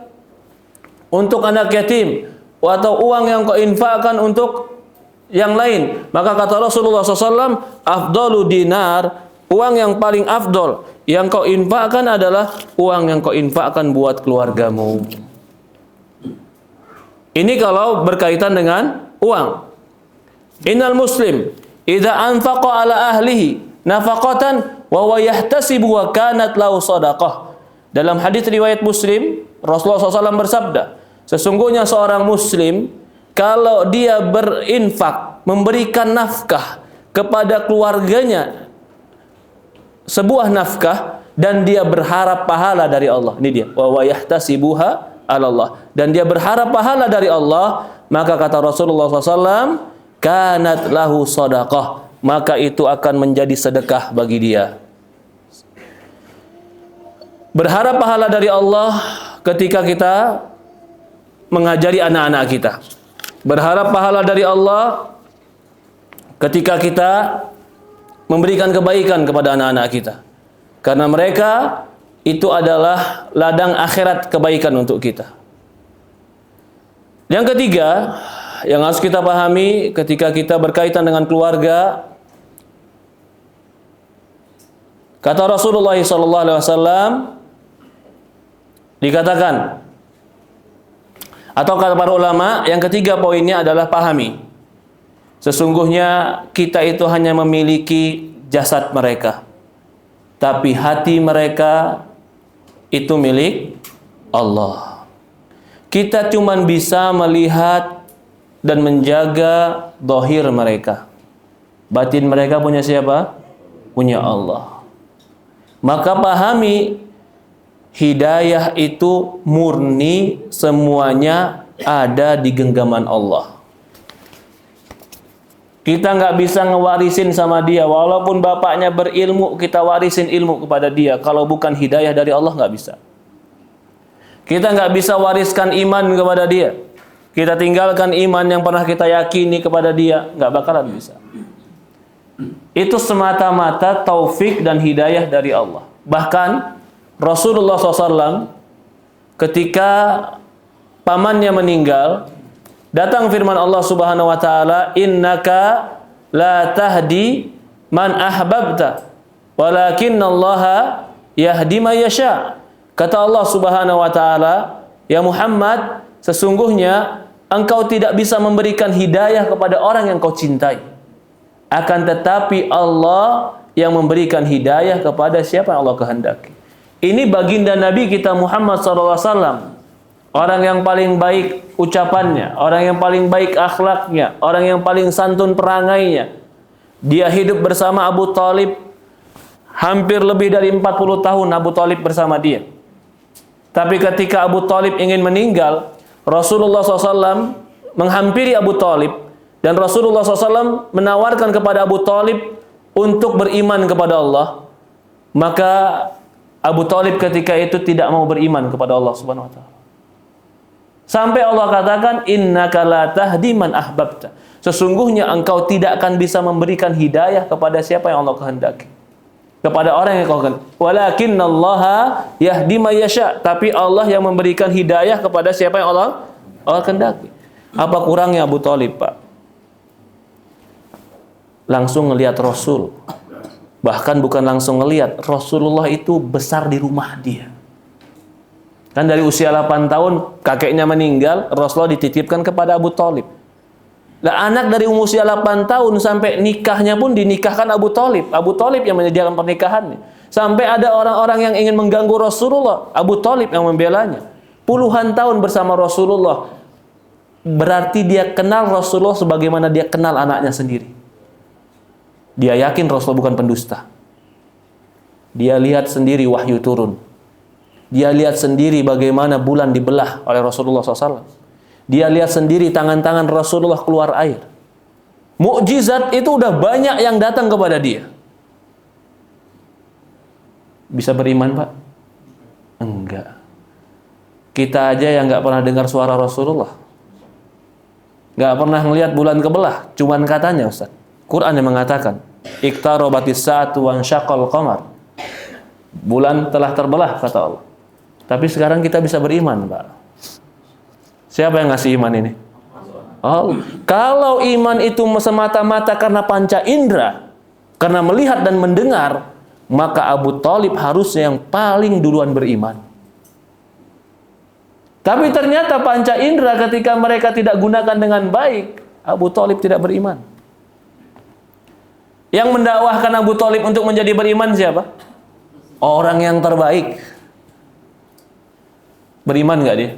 untuk anak yatim, atau uang yang kau infakkan untuk yang lain. Maka kata Rasulullah SAW, afdalu dinar, uang yang paling afdol yang kau infakkan adalah uang yang kau infakkan buat keluargamu. Ini kalau berkaitan dengan uang. Innal muslim idza anfaqa ala ahlihi nafaqatan wa huwa yahtasibu wa kanat lahu shadaqah. Dalam hadis riwayat Muslim, Rasulullah SAW bersabda, sesungguhnya seorang muslim kalau dia berinfak, memberikan nafkah kepada keluarganya, sebuah nafkah, dan dia berharap pahala dari Allah. Ini dia, wa yahtasibuha 'ala Allah, dan dia berharap pahala dari Allah, maka kata Rasulullah SAW, kanat lahu shadaqah, maka itu akan menjadi sedekah bagi dia. Berharap pahala dari Allah ketika kita mengajari anak-anak kita. Berharap pahala dari Allah ketika kita memberikan kebaikan kepada anak-anak kita. Karena mereka itu adalah ladang akhirat kebaikan untuk kita. Yang ketiga, yang harus kita pahami ketika kita berkaitan dengan keluarga, kata Rasulullah SAW, dikatakan, atau kata para ulama, yang ketiga poinnya adalah pahami. Sesungguhnya kita itu hanya memiliki jasad mereka, tapi hati mereka itu milik Allah. Kita cuma bisa melihat dan menjaga zahir mereka. Batin mereka punya siapa? Punya Allah. Maka pahami, hidayah itu murni, semuanya ada di genggaman Allah. Kita nggak bisa ngewarisin sama dia, walaupun bapaknya berilmu, kita warisin ilmu kepada dia. Kalau bukan hidayah dari Allah, nggak bisa. Kita nggak bisa wariskan iman kepada dia. Kita tinggalkan iman yang pernah kita yakini kepada dia, nggak bakalan bisa. Itu semata-mata taufik dan hidayah dari Allah. Bahkan Rasulullah SAW ketika pamannya meninggal, datang firman Allah Subhanahu wa taala, innaka la tahdi man ahbabta walakinallaha yahdi man yasha. Kata Allah Subhanahu wa taala, ya Muhammad, sesungguhnya engkau tidak bisa memberikan hidayah kepada orang yang kau cintai. Akan tetapi Allah yang memberikan hidayah kepada siapa yang Allah kehendaki. Ini baginda Nabi kita Muhammad SAW, orang yang paling baik ucapannya, orang yang paling baik akhlaknya, orang yang paling santun perangainya. Dia hidup bersama Abu Talib Hampir lebih dari 40 tahun Abu Thalib bersama dia. Tapi ketika Abu Thalib ingin meninggal, Rasulullah SAW menghampiri Abu Thalib, dan Rasulullah SAW menawarkan kepada Abu Thalib untuk beriman kepada Allah. Maka Abu Thalib ketika itu tidak mau beriman kepada Allah Subhanahu wa taala. Sampai Allah katakan, innaka la tahdi man ahbabta. Sesungguhnya engkau tidak akan bisa memberikan hidayah kepada siapa yang Allah kehendaki. Kepada orang yang kau kehendaki. Walakinnallaha yahdi may yasha. Tapi Allah yang memberikan hidayah kepada siapa yang Allah kehendaki. Apa kurangnya Abu Thalib, Pak? Langsung ngelihat Rasul. Bahkan bukan langsung ngelihat, Rasulullah itu besar di rumah dia. Kan dari usia 8 tahun kakeknya meninggal, Rasulullah dititipkan kepada Abu Thalib. Lah anak dari usia 8 tahun sampai nikahnya pun dinikahkan Abu Thalib. Abu Thalib yang menyediakan pernikahannya. Sampai ada orang-orang yang ingin mengganggu Rasulullah, Abu Thalib yang membelanya. Puluhan tahun bersama Rasulullah. Berarti dia kenal Rasulullah sebagaimana dia kenal anaknya sendiri. Dia yakin Rasulullah bukan pendusta. Dia lihat sendiri wahyu turun. Dia lihat sendiri bagaimana bulan dibelah oleh Rasulullah SAW. Dia lihat sendiri tangan-tangan Rasulullah keluar air. Mukjizat itu udah banyak yang datang kepada dia. Bisa beriman, Pak? Enggak. Kita aja yang nggak pernah dengar suara Rasulullah, nggak pernah ngelihat bulan kebelah, cuman katanya, Ustaz. Quran yang mengatakan, iqtarabatis saatu wa ansyaqqal qamar. Bulan telah terbelah, kata Allah. Tapi sekarang kita bisa beriman, Pak. Siapa yang ngasih iman ini? Allah. Kalau iman itu semata-mata karena panca indera, karena melihat dan mendengar, maka Abu Thalib harusnya yang paling duluan beriman. Tapi ternyata panca indera ketika mereka tidak gunakan dengan baik, Abu Thalib tidak beriman. Yang mendakwahkan Abu Thalib untuk menjadi beriman siapa? Orang yang terbaik. Beriman nggak dia?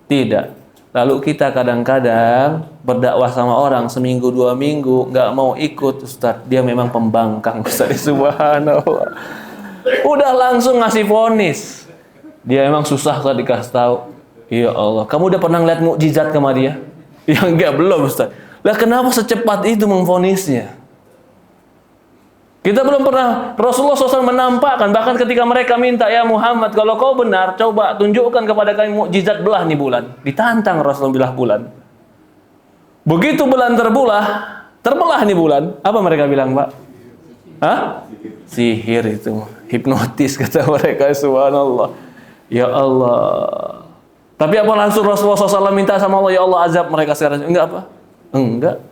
Tidak. Lalu kita kadang-kadang berdakwah sama orang seminggu 2 minggu nggak mau ikut, Ustaz. Dia memang pembangkang, Ustaz. Subhanallah. Udah langsung ngasih vonis. Dia memang susah kalau dikasih tahu. Ya Allah, kamu udah pernah ngeliat mukjizat sama dia? Ya enggak, belum, Ustaz. Lah kenapa secepat itu memvonisnya? Kita belum pernah, Rasulullah SAW menampakkan, bahkan ketika mereka minta, ya Muhammad, kalau kau benar, coba tunjukkan kepada kami mukjizat belah nih bulan. Ditantang Rasulullah belah bulan. Begitu bulan terbelah nih bulan. Apa mereka bilang, Pak? Hah? Sihir itu, hipnotis, kata mereka. Subhanallah. Ya Allah. Tapi apa langsung Rasulullah SAW minta sama Allah, ya Allah azab mereka sekarang? Enggak, apa? Enggak.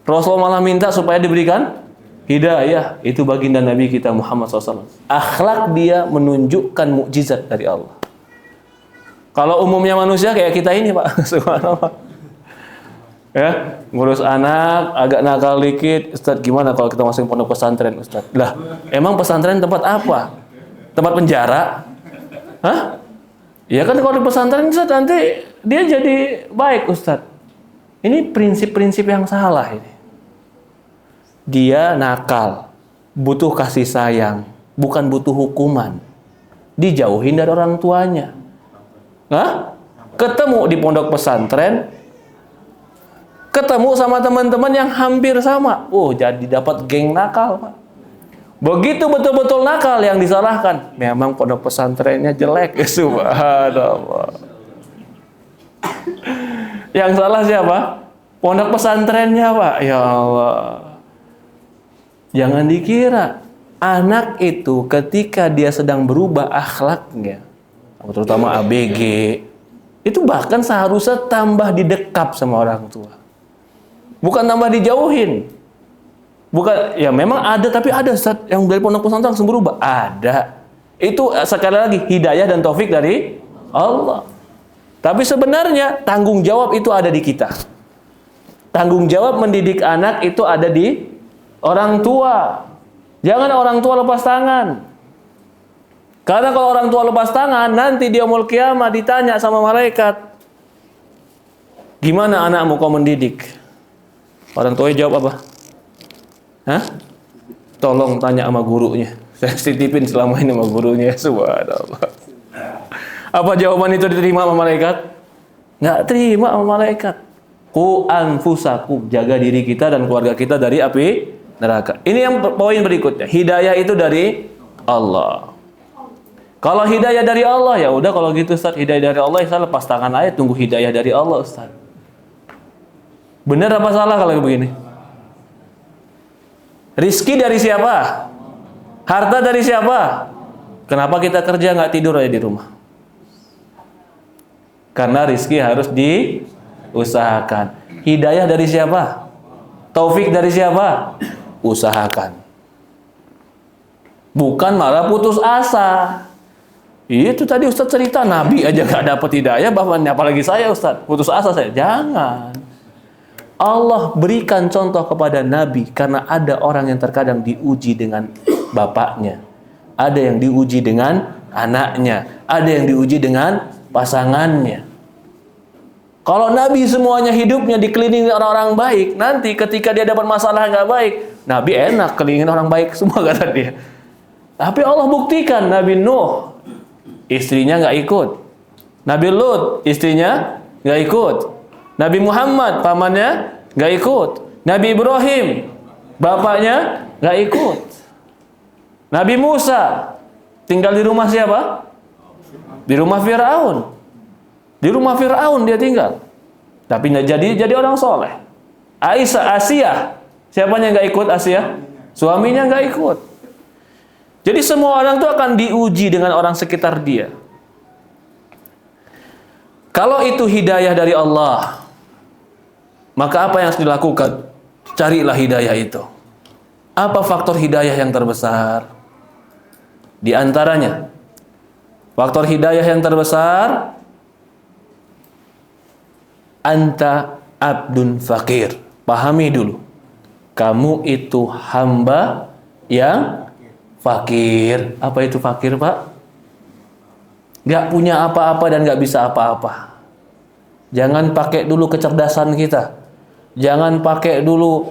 Rasulullah malah minta supaya diberikan hidayah. Itu baginda Nabi kita Muhammad SAW. Akhlak dia menunjukkan mukjizat dari Allah. Kalau umumnya manusia kayak kita ini, Pak. Subhanallah. Ya, ngurus anak, agak nakal dikit. Ustaz, gimana kalau kita masuk pondok pesantren, Ustaz? Lah, emang pesantren tempat apa? Tempat penjara? Hah? Ya kan kalau di pesantren, Ustaz, nanti dia jadi baik, Ustaz. Ini prinsip-prinsip yang salah ini. Dia nakal, butuh kasih sayang, bukan butuh hukuman. Dijauhin dari orang tuanya. Hah? Ketemu di pondok pesantren, ketemu sama teman-teman yang hampir sama. Oh, jadi dapat geng nakal, Pak. Begitu betul-betul nakal yang disalahkan. Memang pondok pesantrennya jelek. Subhanallah. Yang salah siapa? Pondok pesantrennya, Pak. Ya Allah. Jangan dikira anak itu ketika dia sedang berubah akhlaknya, terutama ABG, itu bahkan seharusnya tambah didekap sama orang tua. Bukan tambah dijauhin. Bukan, ya memang ada, tapi ada yang dari pondok pesantren langsung berubah. Ada. Itu sekali lagi hidayah dan taufik dari Allah. Tapi sebenarnya tanggung jawab itu ada di kita. Tanggung jawab mendidik anak itu ada di orang tua. Jangan orang tua lepas tangan. Karena kalau orang tua lepas tangan, nanti di yaumul qiyamah ditanya sama malaikat, gimana anakmu kau mendidik? Orang tuanya jawab apa? Hah? Tolong tanya sama gurunya. Saya titipin selama ini sama gurunya, subhanallah. Apa jawaban itu diterima sama malaikat? Nggak terima sama malaikat. Qu anfusakum, jaga diri kita dan keluarga kita dari api neraka. Ini yang poin berikutnya. Hidayah itu dari Allah. Kalau hidayah dari Allah, ya udah kalau gitu Ustaz, hidayah dari Allah, saya lepas tangan aja, tunggu hidayah dari Allah Ustaz. Benar apa salah kalau begini? Rizki dari siapa? Harta dari siapa? Kenapa kita kerja nggak tidur aja di rumah? Karena rizki harus diusahakan. Hidayah dari siapa? Taufik dari siapa? Usahakan. Bukan malah putus asa. Itu tadi Ustaz cerita, Nabi aja nggak dapat hidayah, apalagi saya Ustaz, putus asa saya. Jangan. Allah berikan contoh kepada Nabi karena ada orang yang terkadang diuji dengan bapaknya, ada yang diuji dengan anaknya, ada yang diuji dengan pasangannya. Kalau Nabi semuanya hidupnya dikelilingi orang-orang baik, nanti ketika dia dapat masalah nggak baik, Nabi enak kelilingin orang baik semua kata dia. Tapi Allah buktikan Nabi Nuh, istrinya nggak ikut. Nabi Lut, istrinya nggak ikut. Nabi Muhammad, pamannya nggak ikut. Nabi Ibrahim, bapaknya nggak ikut. Nabi Musa tinggal di rumah siapa? Di rumah Firaun. Di rumah Firaun dia tinggal. Tapi jadi orang soleh. Asia, siapanya nggak ikut Asia? Suaminya nggak ikut. Jadi semua orang itu akan diuji dengan orang sekitar dia. Kalau itu hidayah dari Allah, maka apa yang harus dilakukan? Carilah hidayah itu. Apa faktor hidayah yang terbesar? Di antaranya, faktor hidayah yang terbesar, anta abdun fakir. Pahami dulu, kamu itu hamba yang fakir. Apa itu fakir, Pak? Gak punya apa-apa dan gak bisa apa-apa. Jangan pakai dulu kecerdasan kita. Jangan pakai dulu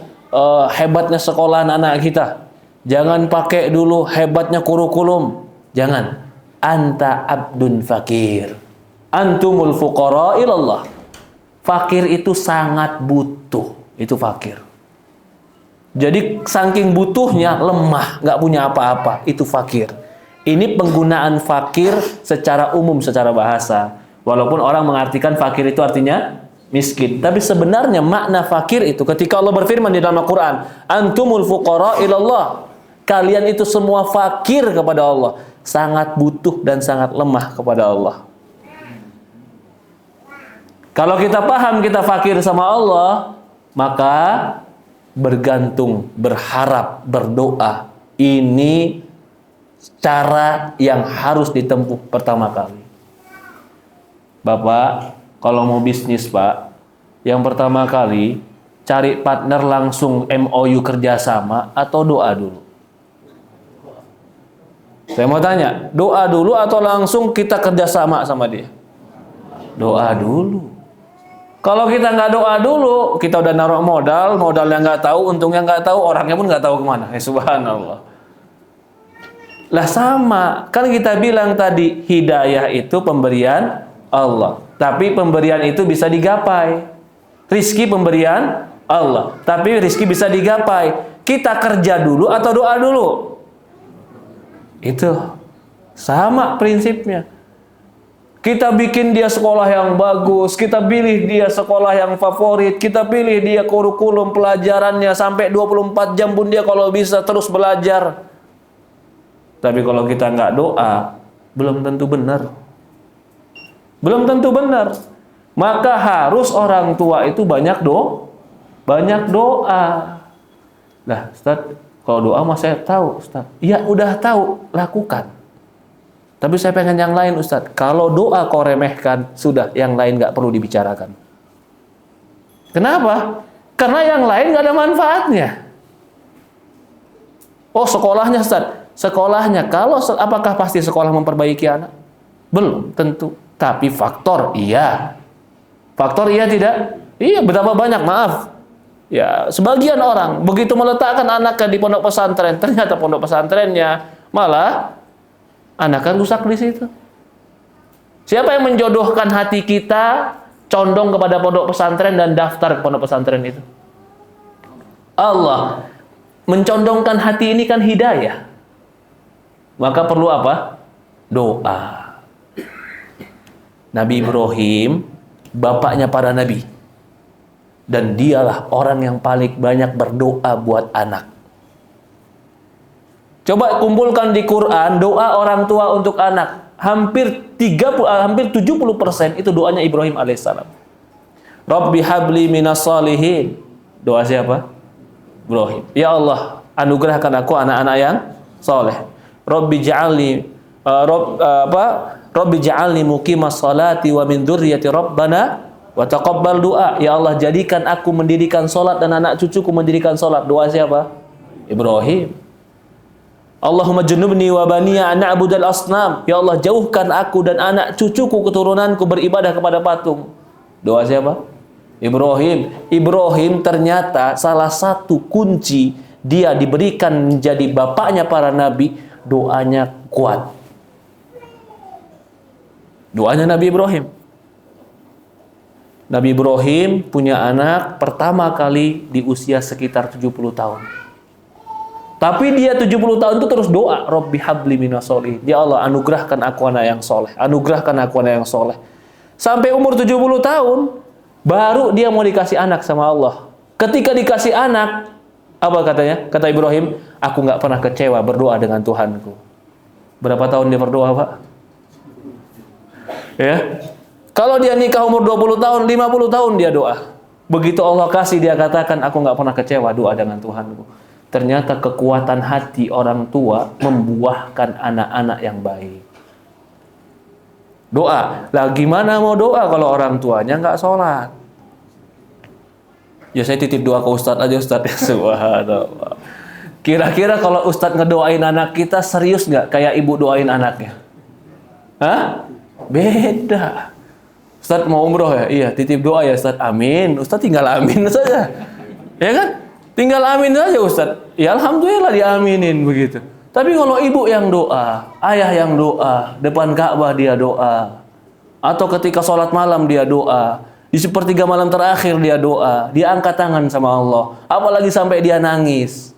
hebatnya sekolahan anak kita. Jangan pakai dulu hebatnya kurikulum. Jangan. Anta abdun fakir. Antumul fuqara ilallah. Fakir itu sangat butuh. Itu fakir. Jadi saking butuhnya lemah, nggak punya apa-apa. Itu fakir. Ini penggunaan fakir secara umum, secara bahasa. Walaupun orang mengartikan fakir itu artinya miskin. Tapi sebenarnya makna fakir itu ketika Allah berfirman di dalam Al-Quran, antumul fuqara ilallah. Kalian itu semua fakir kepada Allah. Sangat butuh dan sangat lemah kepada Allah. Kalau kita paham kita fakir sama Allah, maka bergantung, berharap, berdoa. Ini cara yang harus ditempuh pertama kali. Bapak, kalau mau bisnis Pak, yang pertama kali cari partner langsung MOU kerjasama atau doa dulu? Saya mau tanya, doa dulu atau langsung kita kerjasama sama dia? Doa dulu. Kalau kita nggak doa dulu, kita udah naruh modalnya nggak tahu, untungnya nggak tahu, orangnya pun nggak tahu kemana. Subhanallah. Lah sama, kan kita bilang tadi hidayah itu pemberian Allah. Tapi pemberian itu bisa digapai. Rizki pemberian Allah. Tapi rizki bisa digapai. Kita kerja dulu atau doa dulu? Itu sama prinsipnya. Kita bikin dia sekolah yang bagus, kita pilih dia sekolah yang favorit, kita pilih dia kurikulum pelajarannya sampai 24 jam pun dia kalau bisa terus belajar. Tapi kalau kita nggak doa, belum tentu benar. Belum tentu benar. Maka harus orang tua itu banyak doa. Nah, Ustaz, kalau doa mah saya tahu, Ustaz. Ya udah tahu, lakukan. Tapi saya pengen yang lain, Ustaz. Kalau doa kau remehkan, sudah, yang lain nggak perlu dibicarakan. Kenapa? Karena yang lain nggak ada manfaatnya. Oh, sekolahnya, Ustaz. Sekolahnya, apakah pasti sekolah memperbaiki anak? Belum tentu. Tapi faktor iya. Faktor iya tidak? Iya, betapa banyak, maaf. Ya, sebagian orang begitu meletakkan anaknya di pondok pesantren, ternyata pondok pesantrennya
Malah anak kan rusak di situ. Siapa yang menjodohkan hati kita condong kepada pondok pesantren dan daftar ke pondok pesantren itu? Allah. Mencondongkan hati ini kan hidayah. Maka perlu apa? Doa. Nabi Ibrahim, bapaknya para nabi. Dan dialah orang yang paling banyak berdoa buat anak. Coba kumpulkan di Quran doa orang tua untuk anak. Hampir 70% itu doanya Ibrahim alaihissalam. Rabbi habli minas salihin. Doa siapa? Ibrahim. Ya Allah, anugerahkan aku anak-anak yang soleh. Rabbi ja'alni Rabbi ja'alni muqimas salati wa min dzurriyyati rabbana wa taqabbal du'a. Ya Allah, jadikan aku mendirikan salat dan anak cucuku mendirikan salat. Doa siapa? Ibrahim. Allahumma jannubni wa baniya an na'budal asnam. Ya Allah, jauhkan aku dan anak cucuku keturunanku beribadah kepada patung. Doa siapa? Ibrahim. Ibrahim ternyata salah satu kunci dia diberikan menjadi bapaknya para nabi, doanya kuat. Doanya Nabi Ibrahim. Nabi Ibrahim punya anak pertama kali di usia sekitar 70 tahun. Tapi dia 70 tahun itu terus doa, Rabbi habli minas sholihin. Ya Allah, anugerahkan aku anak yang soleh. Anugerahkan aku anak yang soleh. Sampai umur 70 tahun, baru dia mau dikasih anak sama Allah. Ketika dikasih anak, apa katanya? Kata Ibrahim, aku nggak pernah kecewa berdoa dengan Tuhanku. Berapa tahun dia berdoa, Pak? Ya. Kalau dia nikah umur 20 tahun, 50 tahun dia doa. Begitu Allah kasih, dia katakan, aku nggak pernah kecewa doa dengan Tuhanku. Ternyata kekuatan hati orang tua membuahkan anak-anak yang baik. Doa. Lah gimana mau doa kalau orang tuanya nggak sholat? Ya saya titip doa ke Ustadz aja, Ustadz. Subhanallah. Kira-kira kalau Ustadz ngedoain anak kita serius nggak kayak ibu doain anaknya? Hah? Beda. Ustadz mau umroh ya? Iya, titip doa ya Ustadz. Amin. Ustadz tinggal amin saja. Ya kan? Tinggal amin saja Ustadz. Ya Alhamdulillah diaminin begitu. Tapi kalau ibu yang doa, ayah yang doa, depan Ka'bah dia doa, atau ketika sholat malam dia doa, di sepertiga malam terakhir dia doa, dia angkat tangan sama Allah, apalagi sampai dia nangis.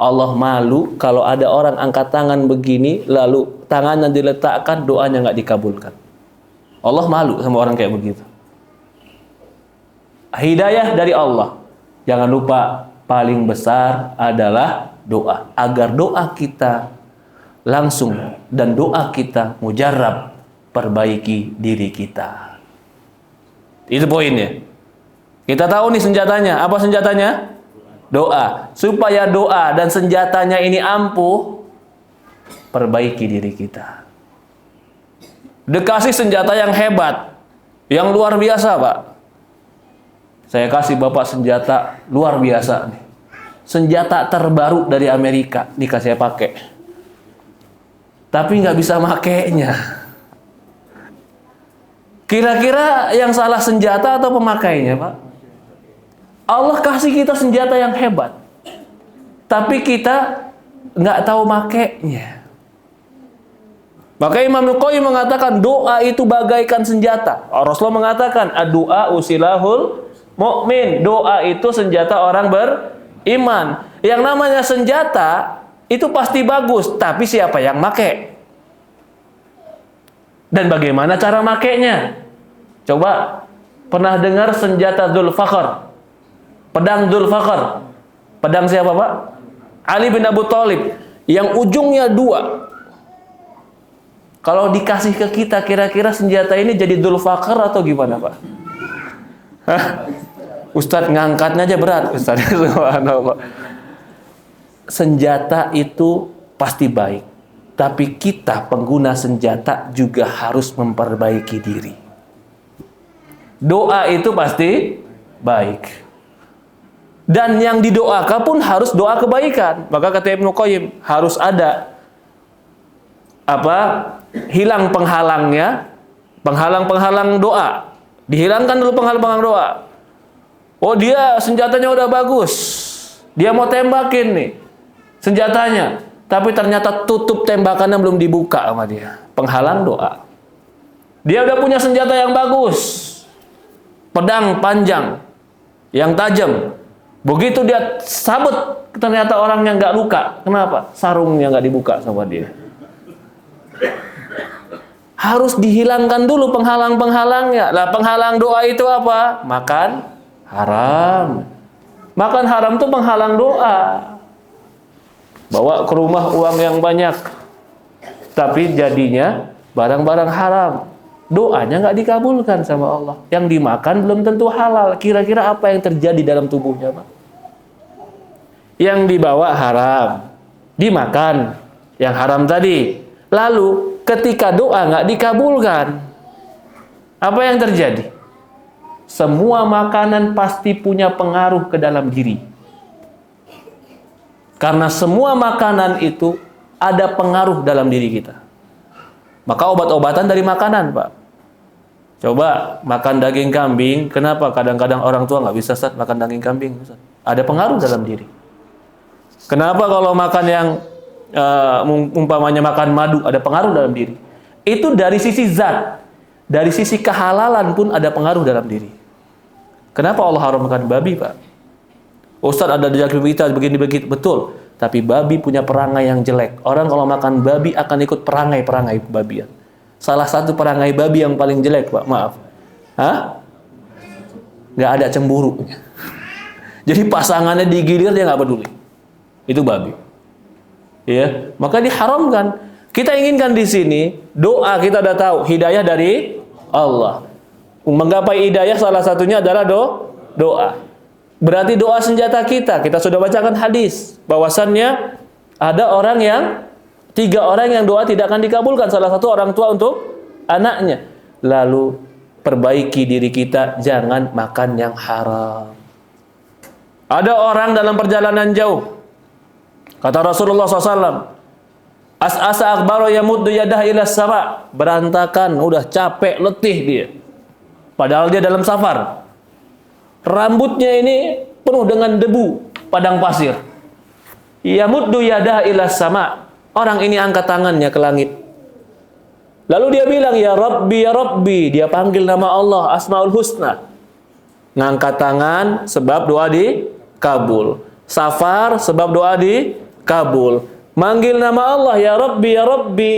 Allah malu kalau ada orang angkat tangan begini, lalu tangannya diletakkan, doanya nggak dikabulkan. Allah malu sama orang kayak begitu. Hidayah dari Allah. Jangan lupa, paling besar adalah doa. Agar doa kita langsung dan doa kita mujarab, perbaiki diri kita. Itu poinnya. Kita tahu nih senjatanya. Apa senjatanya? Doa. Supaya doa dan senjatanya ini ampuh, perbaiki diri kita. Dikasih senjata yang hebat, yang luar biasa, Pak. Saya kasih Bapak senjata luar biasa nih. Senjata terbaru dari Amerika, nih saya pakai. Tapi nggak bisa makainya. Kira-kira yang salah senjata atau pemakainya, Pak? Allah kasih kita senjata yang hebat, tapi kita nggak tahu makainya. Maka Imam Al-Qayyim mengatakan doa itu bagaikan senjata. Rasulullah mengatakan ad-du'a usilahul mu'min. Doa itu senjata orang beriman. Yang namanya senjata itu pasti bagus, tapi siapa yang make? Dan bagaimana cara makainya? Coba pernah dengar senjata Dzulfaqar? Pedang Dzulfaqar. Pedang siapa, Pak? Ali bin Abu Thalib. Yang ujungnya 2. Kalau dikasih ke kita, kira-kira senjata ini jadi Dzulfaqar atau gimana, Pak? Hah? Ustadz ngangkatnya aja berat, Ustadz. Subhanallah. Senjata itu pasti baik, tapi kita pengguna senjata juga harus memperbaiki diri. Doa itu pasti baik, dan yang didoakan pun harus doa kebaikan. Maka kata Ibnu Qayyim, harus ada hilang penghalangnya, penghalang doa. Dihilangkan dulu penghalang doa. Oh, dia senjatanya udah bagus, dia mau tembakin nih senjatanya, tapi ternyata tutup tembakannya belum dibuka sama dia. Penghalang doa. Dia udah punya senjata yang bagus, pedang panjang yang tajam. Begitu dia sabet, ternyata orangnya nggak luka. Kenapa? Sarungnya nggak dibuka sama dia. Harus dihilangkan dulu penghalang-penghalangnya. Lah penghalang doa itu apa? Makan haram. Makan haram itu penghalang doa. Bawa ke rumah uang yang banyak, tapi jadinya barang-barang haram. Doanya nggak dikabulkan sama Allah. Yang dimakan belum tentu halal. Kira-kira apa yang terjadi dalam tubuhnya, Pak? Yang dibawa haram, dimakan yang haram tadi. Lalu ketika doa nggak dikabulkan, apa yang terjadi? Semua makanan pasti punya pengaruh ke dalam diri. Karena semua makanan itu ada pengaruh dalam diri kita. Maka obat-obatan dari makanan, Pak. Coba makan daging kambing, kenapa kadang-kadang orang tua nggak bisa Ustaz makan daging kambing? Ustaz? Ada pengaruh dalam diri. Kenapa kalau makan yang umpamanya makan madu, ada pengaruh dalam diri? Itu dari sisi zat, dari sisi kehalalan pun ada pengaruh dalam diri. Kenapa Allah haramkan babi, Pak? Ustaz ada daging kita begini begitu, betul. Tapi babi punya perangai yang jelek. Orang kalau makan babi akan ikut perangai-perangai kebabian. Salah satu perangai babi yang paling jelek, Pak, maaf. Hah? Nggak ada cemburu. Jadi pasangannya digilir dia nggak peduli. Itu babi. Ya, maka diharamkan. Kita inginkan di sini doa, kita udah tahu hidayah dari Allah. Menggapai hidayah salah satunya adalah doa. Berarti doa senjata kita. Kita sudah bacakan hadis bahwasannya ada orang yang 3 orang yang doa tidak akan dikabulkan. Salah satu orang tua untuk anaknya. Lalu perbaiki diri kita, jangan makan yang haram. Ada orang dalam perjalanan jauh. Kata Rasulullah SAW, As'asa akbaru yamuddu yadah ila sama. Berantakan, udah capek, letih dia. Padahal dia dalam safar. Rambutnya ini penuh dengan debu padang pasir. Yamuddu yadah ila sama. Orang ini angkat tangannya ke langit. Lalu dia bilang, ya Rabbi, ya Rabbi. Dia panggil nama Allah, Asmaul Husna. Ngangkat tangan sebab doa dikabul. Safar sebab doa dikabul. Manggil nama Allah, ya Rabbi, ya Rabbi.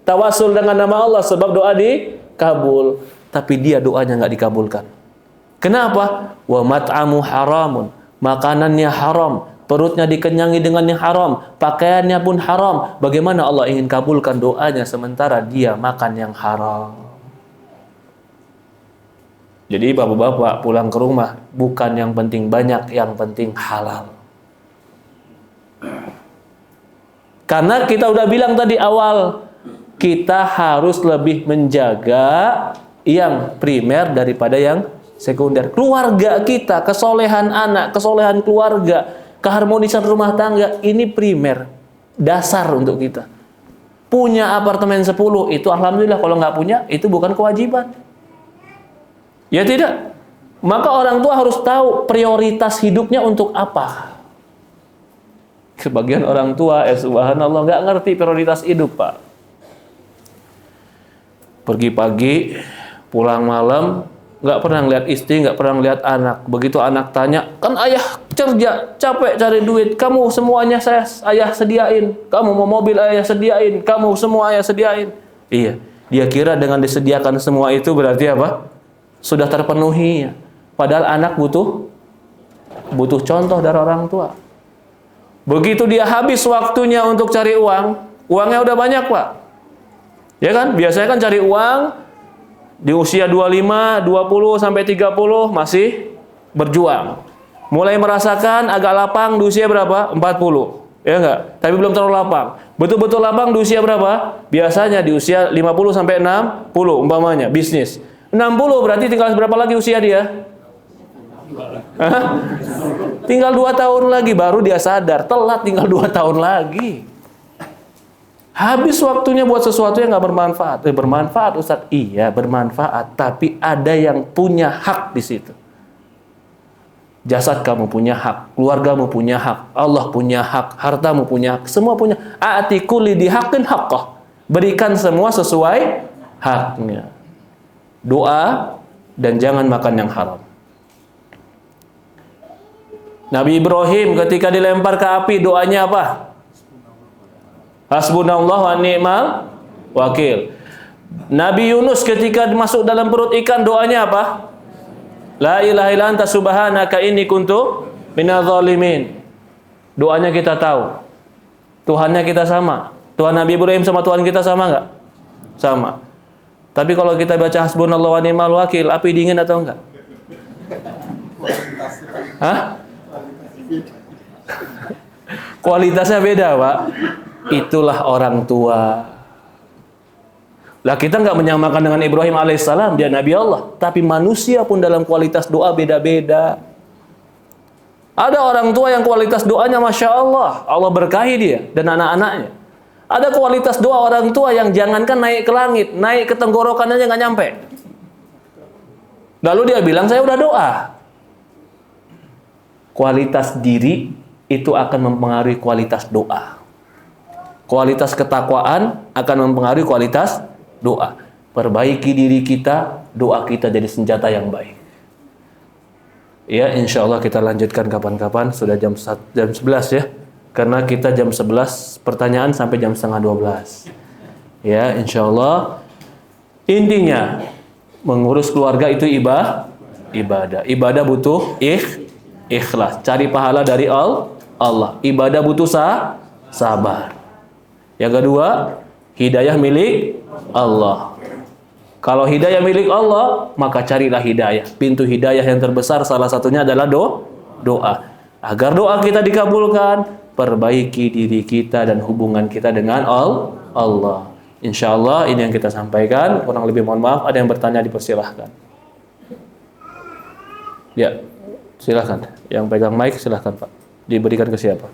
Tawasul dengan nama Allah sebab doa dikabul. Tapi dia doanya nggak dikabulkan. Kenapa? Wa mat'amu haramun. Makanannya haram. Perutnya dikenyangi dengan yang haram, pakaiannya pun haram. Bagaimana Allah ingin kabulkan doanya sementara dia makan yang haram? Jadi bapak-bapak pulang ke rumah, bukan yang penting banyak, yang penting halal. Karena kita udah bilang tadi awal, kita harus lebih menjaga yang primer daripada yang sekunder. Keluarga kita, kesolehan anak, kesolehan keluarga, keharmonisan rumah tangga, ini primer, dasar untuk kita. Punya apartemen 10, itu alhamdulillah. Kalau nggak punya, itu bukan kewajiban. Ya tidak? Maka orang tua harus tahu prioritas hidupnya untuk apa. Sebagian orang tua, subhanallah, nggak ngerti prioritas hidup, Pak. Pergi pagi, pulang malam, nggak pernah ngeliat istri, nggak pernah ngeliat anak. Begitu anak tanya, kan ayah kerja, capek cari duit, kamu semuanya ayah sediain, kamu mau mobil ayah sediain, kamu semua ayah sediain. Iya, dia kira dengan disediakan semua itu berarti apa? Sudah terpenuhi. Padahal anak butuh contoh dari orang tua. Begitu dia habis waktunya untuk cari uang, uangnya udah banyak, Pak. Ya kan? Biasanya kan cari uang di usia 25, 20 sampai 30 masih berjuang. Mulai merasakan agak lapang di usia berapa? 40. Ya enggak? Tapi belum terlalu lapang. Betul-betul lapang di usia berapa? Biasanya di usia 50 sampai 60 umpamanya bisnis. 60 berarti tinggal berapa lagi usia dia? Hah? Tinggal 2 tahun lagi baru dia sadar. Telat, tinggal 2 tahun lagi. Habis waktunya buat sesuatu yang nggak bermanfaat. Bermanfaat, Ustaz. Iya, bermanfaat. Tapi ada yang punya hak di situ. Jasad kamu punya hak, keluargamu punya hak, Allah punya hak, hartamu punya hak, semua punya. A'ti kulli di haqqin haqqah. Berikan semua sesuai haknya. Doa dan jangan makan yang haram. Nabi Ibrahim ketika dilempar ke api, doanya apa? Hasbunallah wa ni'mal wakil. Nabi Yunus ketika masuk dalam perut ikan, doanya apa? La ilaha illa anta subhanaka inni kuntu minadz zalimin. Doanya kita tahu. Tuhannya kita sama. Tuhan Nabi Ibrahim sama Tuhan kita sama enggak? Sama. Tapi kalau kita baca hasbunallah wa ni'mal wakil, api dingin atau enggak? Hah? Kualitasnya beda, Pak. Itulah orang tua. Lah kita nggak menyamakan dengan Ibrahim alaihissalam, dia Nabi Allah. Tapi manusia pun dalam kualitas doa beda-beda. Ada orang tua yang kualitas doanya Masya Allah, Allah berkahi dia dan anak-anaknya. Ada kualitas doa orang tua yang jangankan naik ke langit, naik ke tenggorokan aja nggak nyampe. Lalu dia bilang, saya udah doa. Kualitas diri itu akan mempengaruhi kualitas doa. Kualitas ketakwaan akan mempengaruhi kualitas doa. Perbaiki diri kita, doa kita jadi senjata yang baik. Ya, insya Allah kita lanjutkan kapan-kapan. Sudah jam 11 ya. Karena kita jam 11 pertanyaan sampai jam setengah 12. Ya, insya Allah. Intinya, mengurus keluarga itu ibadah. Ibadah butuh ikhlas. Cari pahala dari Allah. Ibadah butuh sabar. Yang kedua, hidayah milik Allah. Kalau hidayah milik Allah, maka carilah hidayah. Pintu hidayah yang terbesar salah satunya adalah doa. Agar doa kita dikabulkan, perbaiki diri kita dan hubungan kita dengan Allah. Insya Allah ini yang kita sampaikan. Kurang lebih mohon maaf. Ada yang bertanya, dipersilahkan. Ya, silahkan. Yang pegang mic silahkan Pak. Diberikan ke siapa?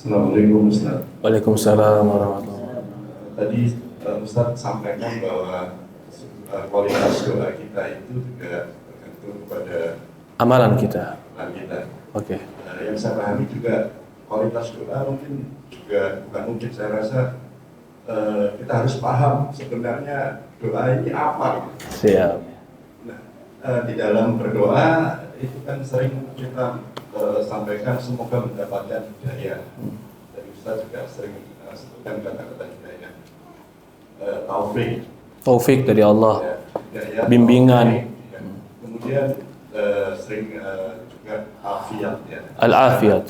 Assalamualaikum Ustaz.
Waalaikumsalam warahmatullahi wabarakatuh.
Tadi Ustaz sampaikan bahwa kualitas doa kita itu juga tergantung pada
Amalan kita. Oke.
Yang saya pahami juga kualitas doa mungkin juga bukan mungkin, saya rasa kita harus paham sebenarnya doa ini apa.
Siap.
Nah, di dalam berdoa itu kan sering kita sampaikan semoga mendapatkan hidayah. Dari Ustaz juga sering sebutkan kata-kata hidayah, taufik
Taufik dari Allah.
hidayah,
Bimbingan.
taufik, ya. Kemudian sering juga afiat ya.
Al-afiat.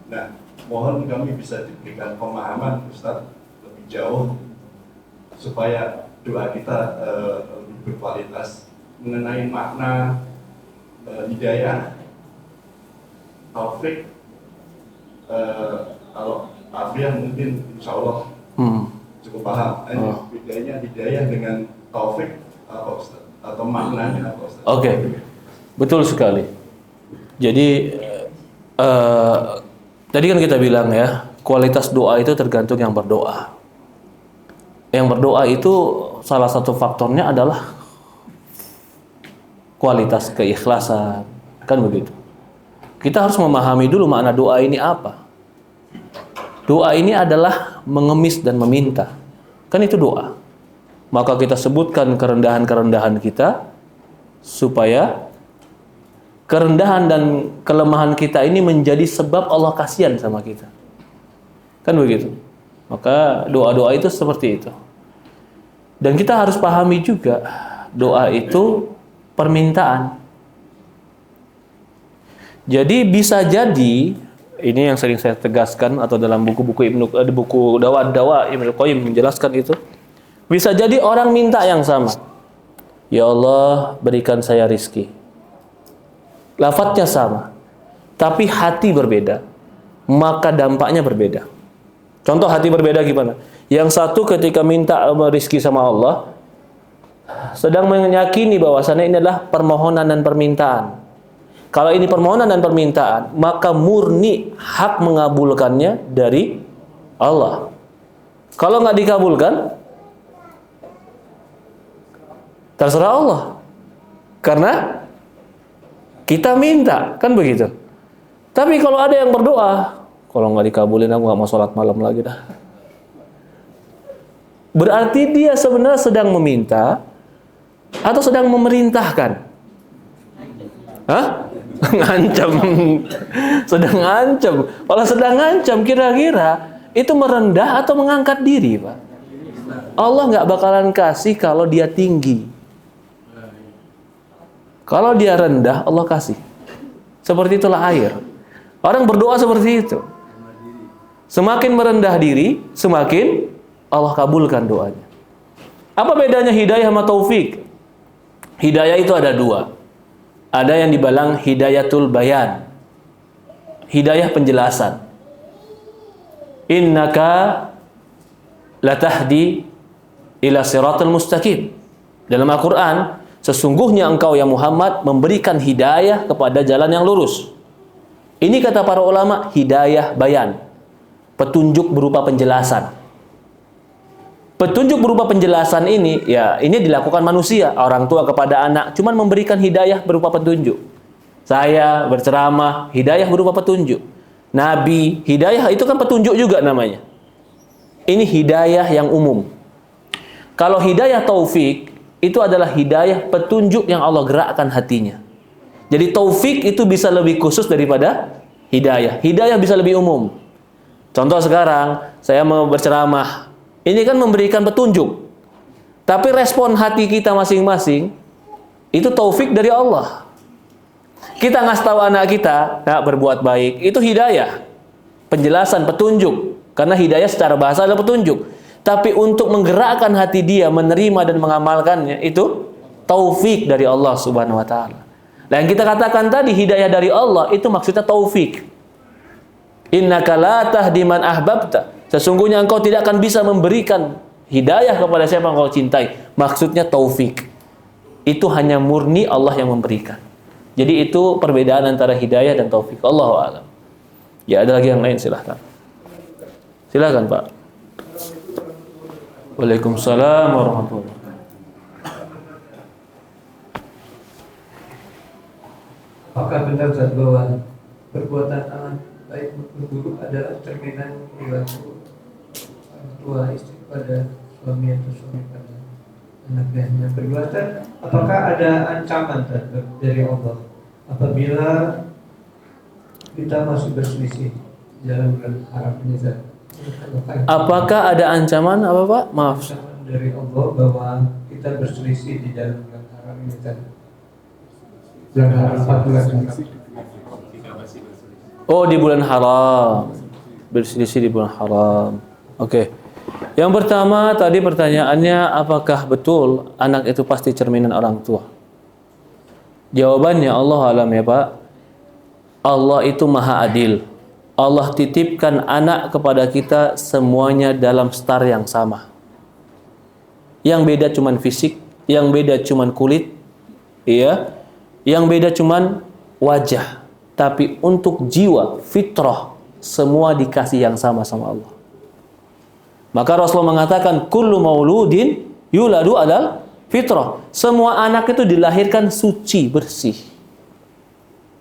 Nah, mohon kami bisa diberikan pemahaman Ustaz lebih jauh supaya doa kita lebih berkualitas mengenai makna hidayah, taufik, kalau afiat mungkin insya Allah cukup paham. Bedanya hidayah dengan taufik apa Ustaz? Atau maknanya apa Ustaz?
Oke. Betul sekali. Jadi tadi kan kita bilang ya, kualitas doa itu tergantung yang berdoa. Yang berdoa itu salah satu faktornya adalah kualitas keikhlasan, kan begitu. Kita harus memahami dulu makna doa ini apa. Doa ini adalah mengemis dan meminta. Kan itu doa. Maka kita sebutkan kerendahan-kerendahan kita supaya kerendahan dan kelemahan kita ini menjadi sebab Allah kasihan sama kita. Kan begitu. Maka doa-doa itu seperti itu. Dan kita harus pahami juga doa itu permintaan. Jadi bisa jadi, ini yang sering saya tegaskan atau dalam buku-buku buku dakwah Ibnu Qayyim menjelaskan itu, bisa jadi orang minta yang sama. Ya Allah, berikan saya rizki. Lafadznya sama, tapi hati berbeda, maka dampaknya berbeda. Contoh hati berbeda gimana? Yang satu ketika minta rizki sama Allah, sedang meyakini bahwasannya ini adalah permohonan dan permintaan. Kalau ini permohonan dan permintaan, maka murni hak mengabulkannya dari Allah. Kalau nggak dikabulkan, Terserah Allah. Karena kita minta, kan begitu. Tapi kalau ada yang berdoa, kalau nggak dikabulin aku nggak mau sholat malam lagi dah. Berarti dia sebenarnya sedang meminta atau sedang memerintahkan? Hah? Ngancam. Sedang ngancam. Kalau sedang ngancam, kira-kira itu merendah atau mengangkat diri, Pak? Allah nggak bakalan kasih kalau dia tinggi. Kalau dia rendah, Allah kasih. Seperti itulah air. Orang berdoa seperti itu. Semakin merendah diri, semakin Allah kabulkan doanya. Apa bedanya hidayah sama taufik? Hidayah itu ada dua. Ada yang dibilang hidayatul bayan. Hidayah penjelasan. Innaka latahdi ila siratal mustaqim. Dalam Al-Quran, sesungguhnya engkau ya Muhammad memberikan hidayah kepada jalan yang lurus. Ini kata para ulama hidayah bayan. Petunjuk berupa penjelasan. Petunjuk berupa penjelasan ini, ya ini dilakukan manusia. Orang tua kepada anak, cuman memberikan hidayah berupa petunjuk. Saya berceramah, hidayah berupa petunjuk. Nabi, hidayah itu kan petunjuk juga namanya. Ini hidayah yang umum. Kalau hidayah taufik, itu adalah hidayah petunjuk yang Allah gerakkan hatinya. Jadi taufik itu bisa lebih khusus daripada hidayah. Hidayah bisa lebih umum. Contoh sekarang, saya mau berceramah. Ini kan memberikan petunjuk. Tapi respon hati kita masing-masing, itu taufik dari Allah. Kita ngasih tahu anak kita, nah, berbuat baik. Itu hidayah. Penjelasan, petunjuk. Karena hidayah secara bahasa adalah petunjuk. Tapi untuk menggerakkan hati dia, menerima dan mengamalkannya, itu taufik dari Allah Subhanahu wa Ta'ala. Dan yang kita katakan tadi, hidayah dari Allah, itu maksudnya taufik. Innaka la tahdi man ahbabta. Sesungguhnya engkau tidak akan bisa memberikan hidayah kepada siapa yang engkau cintai. Maksudnya taufik. Itu hanya murni Allah yang memberikan. Jadi itu perbedaan antara hidayah dan taufik. Allahu a'lam. Ya, ada lagi yang lain, silahkan. Silahkan, Pak. Waalaikumsalam warahmatullahi wabarakatuh.
Apakah benar Ustaz bahwa perbuatan anak baik maupun buruk adalah cerminan perilaku orang tua istri pada suami atau suami pada anaknya? Yang kedua, apakah ada ancaman dari Allah apabila kita masih berselisih jalan haram ini?
Apakah ada ancaman apa Pak? Maaf.
Ancaman dari Allah bahwa kita berselisih di dalam bulan haram ini bulan haram 4 bulan.
Oh, di bulan haram. Berselisih di bulan haram. Oke. Yang pertama tadi pertanyaannya, apakah betul anak itu pasti cerminan orang tua? Jawabannya Allah alam ya Pak. Allah itu maha adil. Allah titipkan anak kepada kita semuanya dalam star yang sama. Yang beda cuman fisik, yang beda cuman kulit, iya. Yang beda cuman wajah. Tapi untuk jiwa, fitrah, semua dikasih yang sama Allah. Maka Rasulullah mengatakan, kullu mauludin yuladu adal fitrah. Semua anak itu dilahirkan suci, bersih.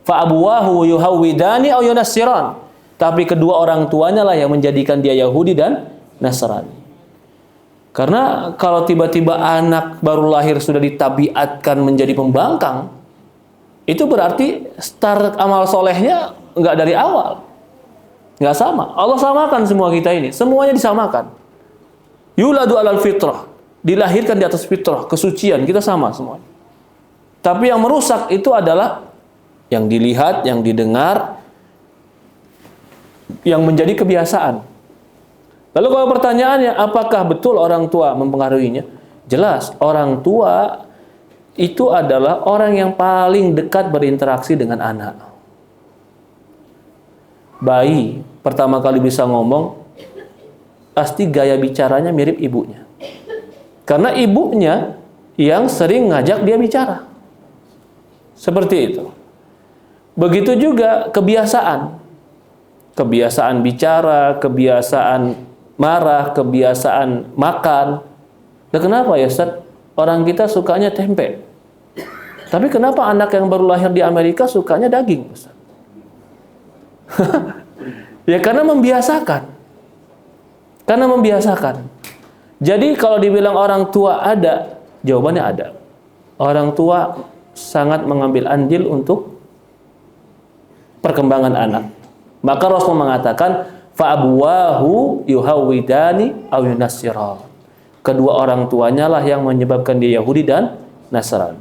Fa abuwahu yuhawwidani aw yunassiran. Tapi kedua orang tuanya lah yang menjadikan dia Yahudi dan Nasrani. Karena kalau tiba-tiba anak baru lahir sudah ditabiatkan menjadi pembangkang, itu berarti start amal solehnya nggak dari awal. Nggak sama. Allah samakan semua kita ini. Semuanya disamakan. Yuladu alal fitrah. Dilahirkan di atas fitrah, kesucian. Kita sama semuanya. Tapi yang merusak itu adalah yang dilihat, yang didengar, yang menjadi kebiasaan. Lalu kalau pertanyaannya, apakah betul orang tua mempengaruhinya? Jelas, orang tua itu adalah orang yang paling dekat berinteraksi dengan anak. Bayi pertama kali bisa ngomong, pasti gaya bicaranya mirip ibunya. Karena ibunya yang sering ngajak dia bicara. Seperti itu. Begitu juga kebiasaan. Kebiasaan bicara, kebiasaan marah, kebiasaan makan. Nah, kenapa ya Ustaz? orang kita sukanya tempe. Tapi kenapa anak yang baru lahir di Amerika sukanya daging, Ustaz? Ya karena membiasakan. Karena membiasakan. Jadi kalau dibilang orang tua ada, jawabannya ada. Orang tua sangat mengambil andil untuk perkembangan anak. Maka Rasul mengatakan, fa'abuwahu yuhawidani aw yunassira. Kedua orang tuanya lah yang menyebabkan dia Yahudi dan Nasrani.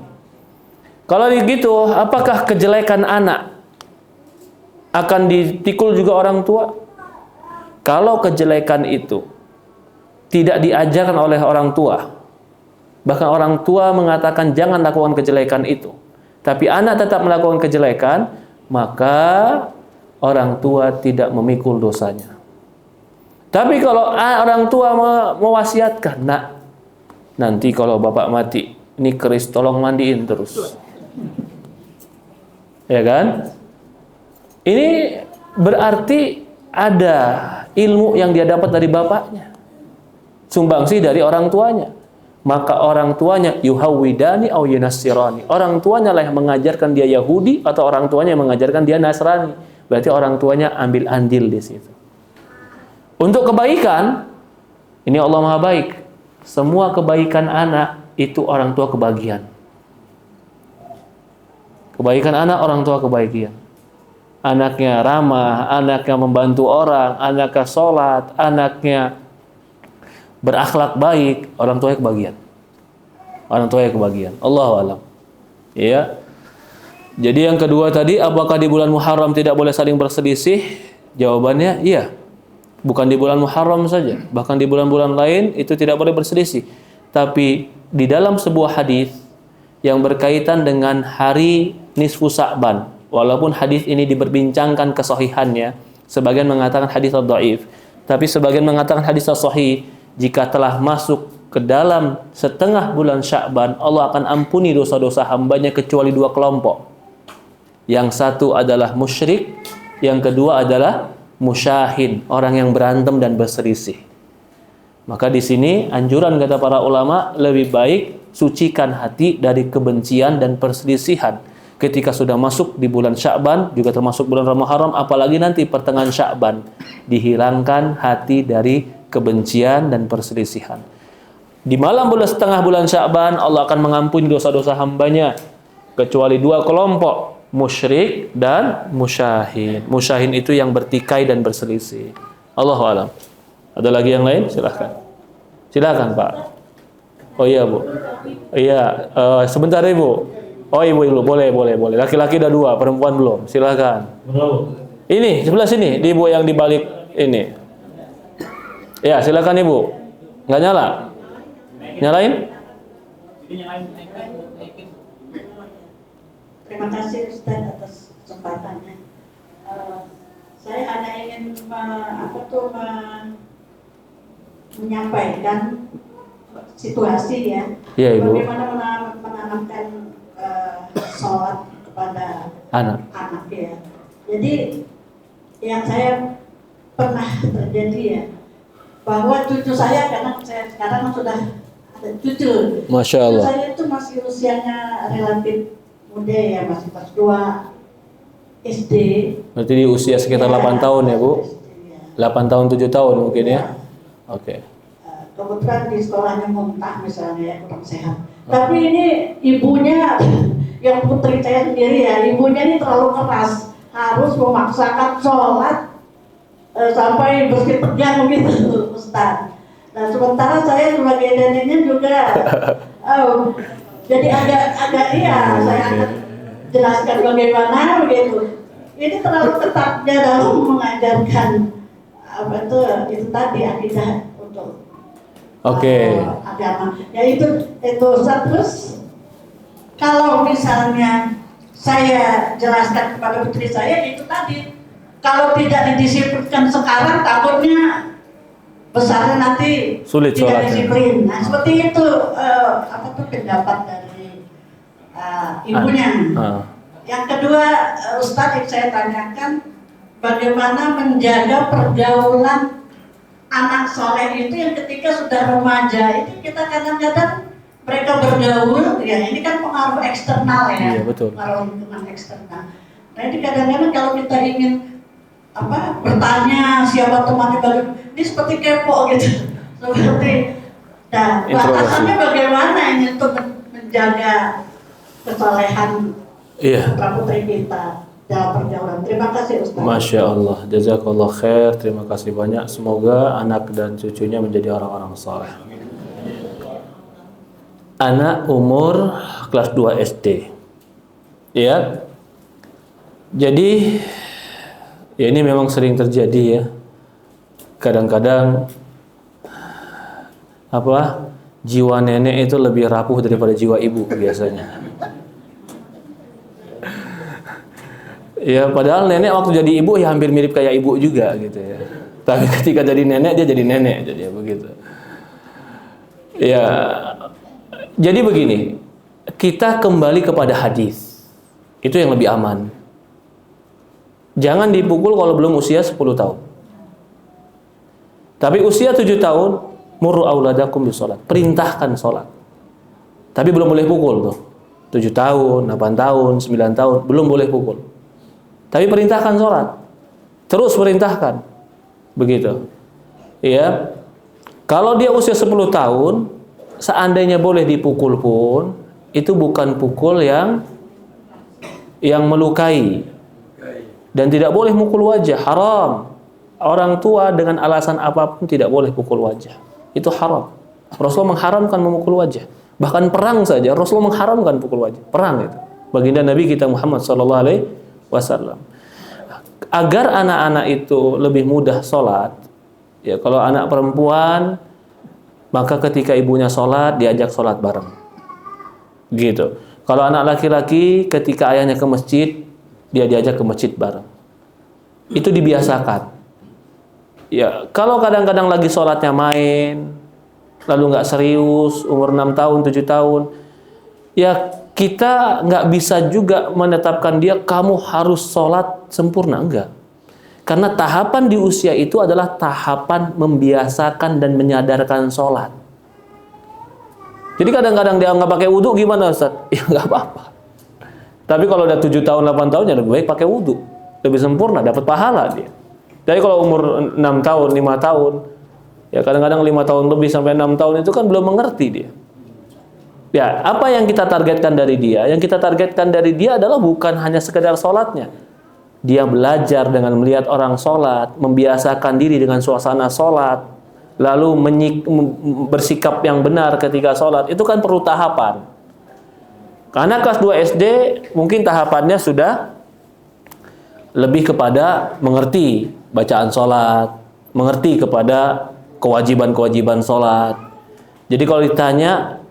Kalau begitu, apakah kejelekan anak akan dipikul juga orang tua? Kalau kejelekan itu tidak diajarkan oleh orang tua, bahkan orang tua mengatakan jangan lakukan kejelekan itu, tapi anak tetap melakukan kejelekan, maka orang tua tidak memikul dosanya. Tapi kalau orang tua mewasiatkan, nak, nanti kalau bapak mati, ini keris tolong mandiin terus. Ya kan? Ini berarti ada ilmu yang dia dapat dari bapaknya, sumbangsi dari orang tuanya. Maka orang tuanya yuhawidani aw yunassirani. Orang tuanya lah yang mengajarkan dia Yahudi atau orang tuanya yang mengajarkan dia Nasrani. Berarti orang tuanya ambil andil di situ. Untuk kebaikan, ini Allah Maha Baik. Semua kebaikan anak itu orang tua kebagian. Kebaikan anak orang tua kebagian. Anaknya ramah, anaknya membantu orang, anaknya sholat, anaknya berakhlak baik, orang tuanya kebagian. Orang tuanya kebagian. Allahu a'lam. Ya. Jadi yang kedua tadi, apakah di bulan Muharram tidak boleh saling berselisih? Jawabannya iya. Bukan di bulan Muharram saja, bahkan di bulan-bulan lain itu tidak boleh berselisih. Tapi di dalam sebuah hadis yang berkaitan dengan hari nisfu Sa'ban, walaupun hadis ini diperbincangkan kesahihannya, sebagian mengatakan hadis dhaif, tapi sebagian mengatakan hadis sahih. Jika telah masuk ke dalam setengah bulan Sya'ban, Allah akan ampuni dosa-dosa hambanya kecuali dua kelompok. Yang satu adalah musyrik, yang kedua adalah musyahin, orang yang berantem dan berselisih. Maka di sini anjuran kata para ulama, lebih baik sucikan hati dari kebencian dan perselisihan. Ketika sudah masuk di bulan Sya'ban, juga termasuk bulan Muharram, apalagi nanti pertengahan Sya'ban, dihilangkan hati dari kebencian dan perselisihan. Di malam setengah bulan Sya'ban, Allah akan mengampuni dosa-dosa hambanya kecuali dua kelompok, musyrik dan musyahin. Musyahin itu yang bertikai dan berselisih. Allahu a'lam. Ada lagi yang lain? Silahkan. Silahkan Pak. Oh iya Bu. Iya. Sebentar Ibu. Oh ibu boleh. Laki-laki udah dua, perempuan belum. Silahkan. Ini sebelah sini, di ibu yang di balik ini. Ya silakan Ibu. Nggak nyala? Nyalain?
Terima kasih Ustaz atas kesempatannya. Saya hanya ingin menyampaikan situasi ya.
Iya Ibu.
Bagaimana menanamkan sholat kepada
Anak
ya. Jadi yang saya pernah terjadi ya, bahwa cucu saya, karena saya sekarang sudah ada cucu.
Masya Allah.
Cucu saya itu masih usianya relatif muda ya, masih kelas 2 SD.
Berarti di usia sekitar 8 tahun ya Bu? 8 tahun 7 tahun mungkin ya? Oke.
Kebetulan di sekolahnya muntah misalnya ya, kurang sehat. Tapi ini ibunya, yang putri saya sendiri ya, ibunya ini terlalu keras, harus memaksakan sholat sampai bersih tegang gitu Ustaz. Nah sementara saya sebagai neneknya juga jadi agak saya akan jelaskan bagaimana begitu. Ini terlalu ketatnya dalam mengajarkan itu tadi akidah untuk agama. Ya itu Ustaz. Terus kalau misalnya saya jelaskan kepada putri saya itu tadi, kalau tidak didisiplinkan sekarang takutnya besarnya nanti
sulit
tidak
sholatnya.
disiplin. Nah seperti itu pendapat dari ibunya. Yang kedua Ustadz yang saya tanyakan, bagaimana menjaga pergaulan anak soleh itu yang ketika sudah remaja itu kita kadang-kadang mereka bergaul, ya ini kan pengaruh eksternal ya,
Iya, betul.
pengaruh lingkungan eksternal. Nah ini kadang-kadang kalau kita ingin bertanya siapa temannya, ini seperti kepo gitu, seperti. Nah, batasannya bagaimana ini untuk menjaga kesalehan putra putri kita dalam perjalanan. Terima kasih Ustaz.
Masya Allah, jazakallah khair, terima kasih banyak. Semoga anak dan cucunya menjadi orang-orang saleh. Anak umur kelas 2 SD, ya. Jadi, ya ini memang sering terjadi ya. Kadang-kadang jiwa nenek itu lebih rapuh daripada jiwa ibu biasanya. Ya padahal nenek waktu jadi ibu ya hampir mirip kayak ibu juga gitu ya. Tapi ketika jadi nenek dia jadi nenek, jadi begitu. Ya, jadi begini, kita kembali kepada hadis. Itu yang lebih aman. Jangan dipukul kalau belum usia 10 tahun. Tapi usia 7 tahun, murru auladakum bisolat, perintahkan sholat. Tapi belum boleh pukul tuh. 7 tahun, 8 tahun, 9 tahun, belum boleh pukul. Tapi perintahkan sholat. Terus perintahkan. Begitu. Ya. Kalau dia usia 10 tahun, seandainya boleh dipukul pun, itu bukan pukul yang melukai. Dan tidak boleh mukul wajah, haram. Orang tua dengan alasan apapun tidak boleh pukul wajah. Itu haram. Rasulullah mengharamkan memukul wajah. Bahkan perang saja Rasulullah mengharamkan pukul wajah. Perang itu. Baginda Nabi kita Muhammad SAW. Agar anak-anak itu lebih mudah sholat, ya kalau anak perempuan, maka ketika ibunya sholat, diajak sholat bareng. Gitu. Kalau anak laki-laki, ketika ayahnya ke masjid, dia diajak ke masjid bareng. Itu dibiasakan. Ya, kalau kadang-kadang lagi sholatnya main, lalu nggak serius, umur 6 tahun, 7 tahun, ya kita nggak bisa juga menetapkan dia kamu harus sholat sempurna, enggak. Karena tahapan di usia itu adalah tahapan membiasakan dan menyadarkan sholat. Jadi kadang-kadang dia nggak pakai wudhu gimana Ustaz? Ya nggak apa-apa. Tapi kalau udah 7 tahun, 8 tahun ya lebih baik pakai wudhu, lebih sempurna, dapat pahala dia. Jadi kalau umur 6 tahun, 5 tahun, ya kadang-kadang 5 tahun lebih sampai 6 tahun itu kan belum mengerti dia. Ya, apa yang kita targetkan dari dia? Yang kita targetkan dari dia adalah bukan hanya sekedar sholatnya. Dia belajar dengan melihat orang sholat, membiasakan diri dengan suasana sholat, lalu bersikap yang benar ketika sholat. Itu kan perlu tahapan. Karena kelas 2 SD mungkin tahapannya sudah lebih kepada mengerti bacaan sholat, mengerti kepada kewajiban-kewajiban sholat. Jadi kalau ditanya,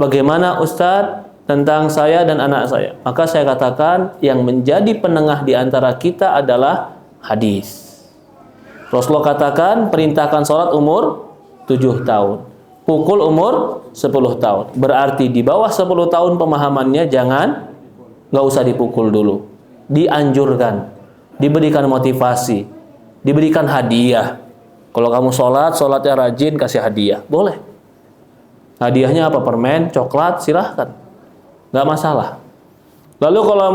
bagaimana Ustadz tentang saya dan anak saya? Maka saya katakan yang menjadi penengah di antara kita adalah hadis. Rasulullah katakan perintahkan sholat umur 7 tahun. Pukul umur 10 tahun. Berarti di bawah 10 tahun pemahamannya nggak usah dipukul dulu. Dianjurkan, diberikan motivasi, diberikan hadiah. Kalau kamu sholatnya rajin, kasih hadiah. Boleh. Hadiahnya apa? Permen, coklat, silahkan. Nggak masalah. Lalu kalau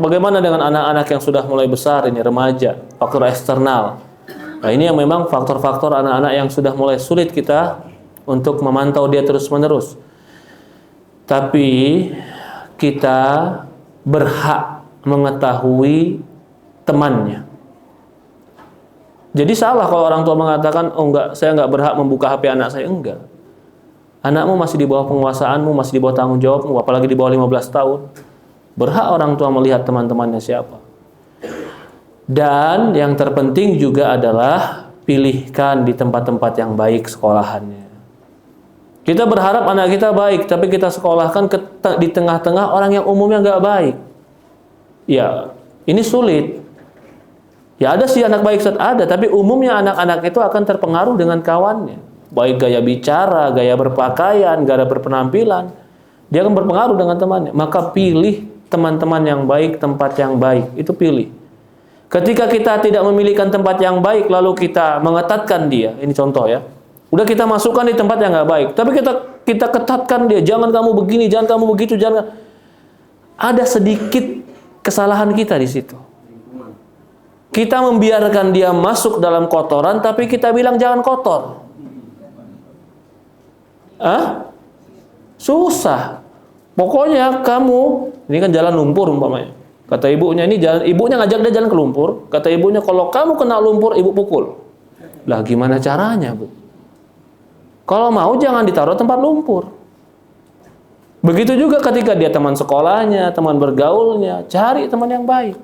bagaimana dengan anak-anak yang sudah mulai besar, ini remaja, faktor eksternal. Nah ini yang memang faktor-faktor anak-anak yang sudah mulai sulit kita untuk memantau dia terus-menerus. Tapi kita berhak mengetahui temannya. Jadi salah kalau orang tua mengatakan, oh enggak, saya enggak berhak membuka HP anak saya. Enggak. Anakmu masih di bawah penguasaanmu, masih di bawah tanggung jawabmu, apalagi di bawah 15 tahun. Berhak orang tua melihat teman-temannya siapa. Dan yang terpenting juga adalah pilihkan di tempat-tempat yang baik sekolahannya. Kita berharap anak kita baik, tapi kita sekolahkan di tengah-tengah orang yang umumnya nggak baik. Ya, ini sulit. Ya ada sih anak baik, ada, tapi umumnya anak-anak itu akan terpengaruh dengan kawannya. Baik gaya bicara, gaya berpakaian, gaya berpenampilan, dia akan berpengaruh dengan temannya. Maka pilih teman-teman yang baik, tempat yang baik, itu pilih. Ketika kita tidak memilihkan tempat yang baik, lalu kita mengetatkan dia, ini contoh ya, udah kita masukkan di tempat yang nggak baik, tapi kita kita ketatkan dia, jangan kamu begini, jangan kamu begitu, jangan. Ada sedikit kesalahan kita di situ. Kita membiarkan dia masuk dalam kotoran, tapi kita bilang jangan kotor. Susah. Pokoknya kamu, ini kan jalan lumpur umpamanya. Kata ibunya, ini jalan, ibunya ngajak dia jalan ke lumpur. Kata ibunya, kalau kamu kena lumpur, ibu pukul. Lah gimana caranya, Bu? Kalau mau jangan ditaruh tempat lumpur. Begitu juga ketika dia teman sekolahnya, teman bergaulnya, cari teman yang baik.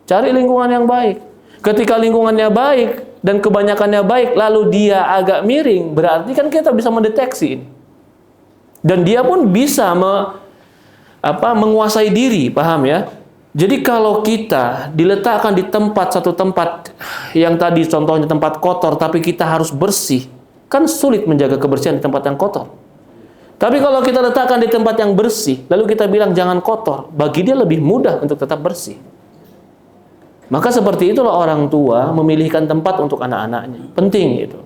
Cari lingkungan yang baik. Ketika lingkungannya baik dan kebanyakannya baik, lalu dia agak miring, berarti kan kita bisa mendeteksi ini. Dan dia pun bisa menguasai diri, paham ya? Jadi kalau kita diletakkan di satu tempat yang tadi contohnya tempat kotor, tapi kita harus bersih, kan sulit menjaga kebersihan di tempat yang kotor. Tapi kalau kita letakkan di tempat yang bersih, lalu kita bilang jangan kotor, bagi dia lebih mudah untuk tetap bersih. Maka seperti itulah orang tua memilihkan tempat untuk anak-anaknya. Penting itu.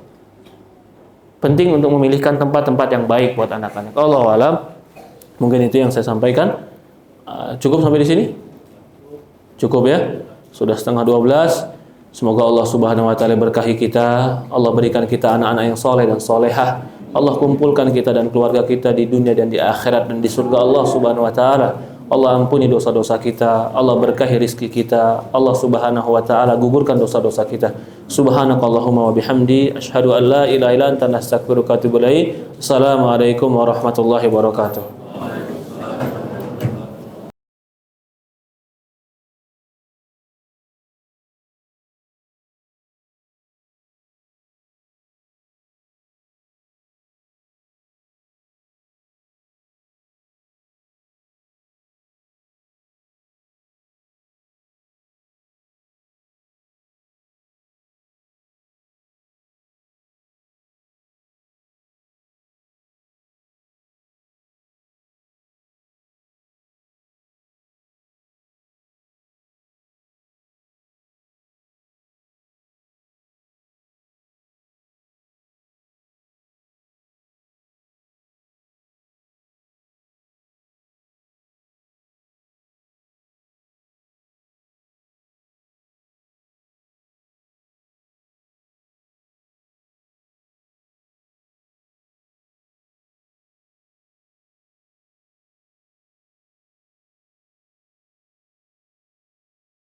Penting untuk memilihkan tempat-tempat yang baik buat anak-anak. Allahu a'lam. Mungkin itu yang saya sampaikan. Cukup sampai di sini? Cukup ya? Sudah 11:30. Semoga Allah Subhanahu wa taala berkahi kita. Allah berikan kita anak-anak yang soleh dan solehah. Allah kumpulkan kita dan keluarga kita di dunia dan di akhirat dan di surga Allah Subhanahu wa taala. Allah ampuni dosa-dosa kita. Allah berkahi rizki kita. Allah Subhanahu wa taala gugurkan dosa-dosa kita. Subhanakallahumma wa bihamdi asyhadu an la ilaha illa anta astaghfiruka wa atubu ilaik. Assalamualaikum warahmatullahi wabarakatuh.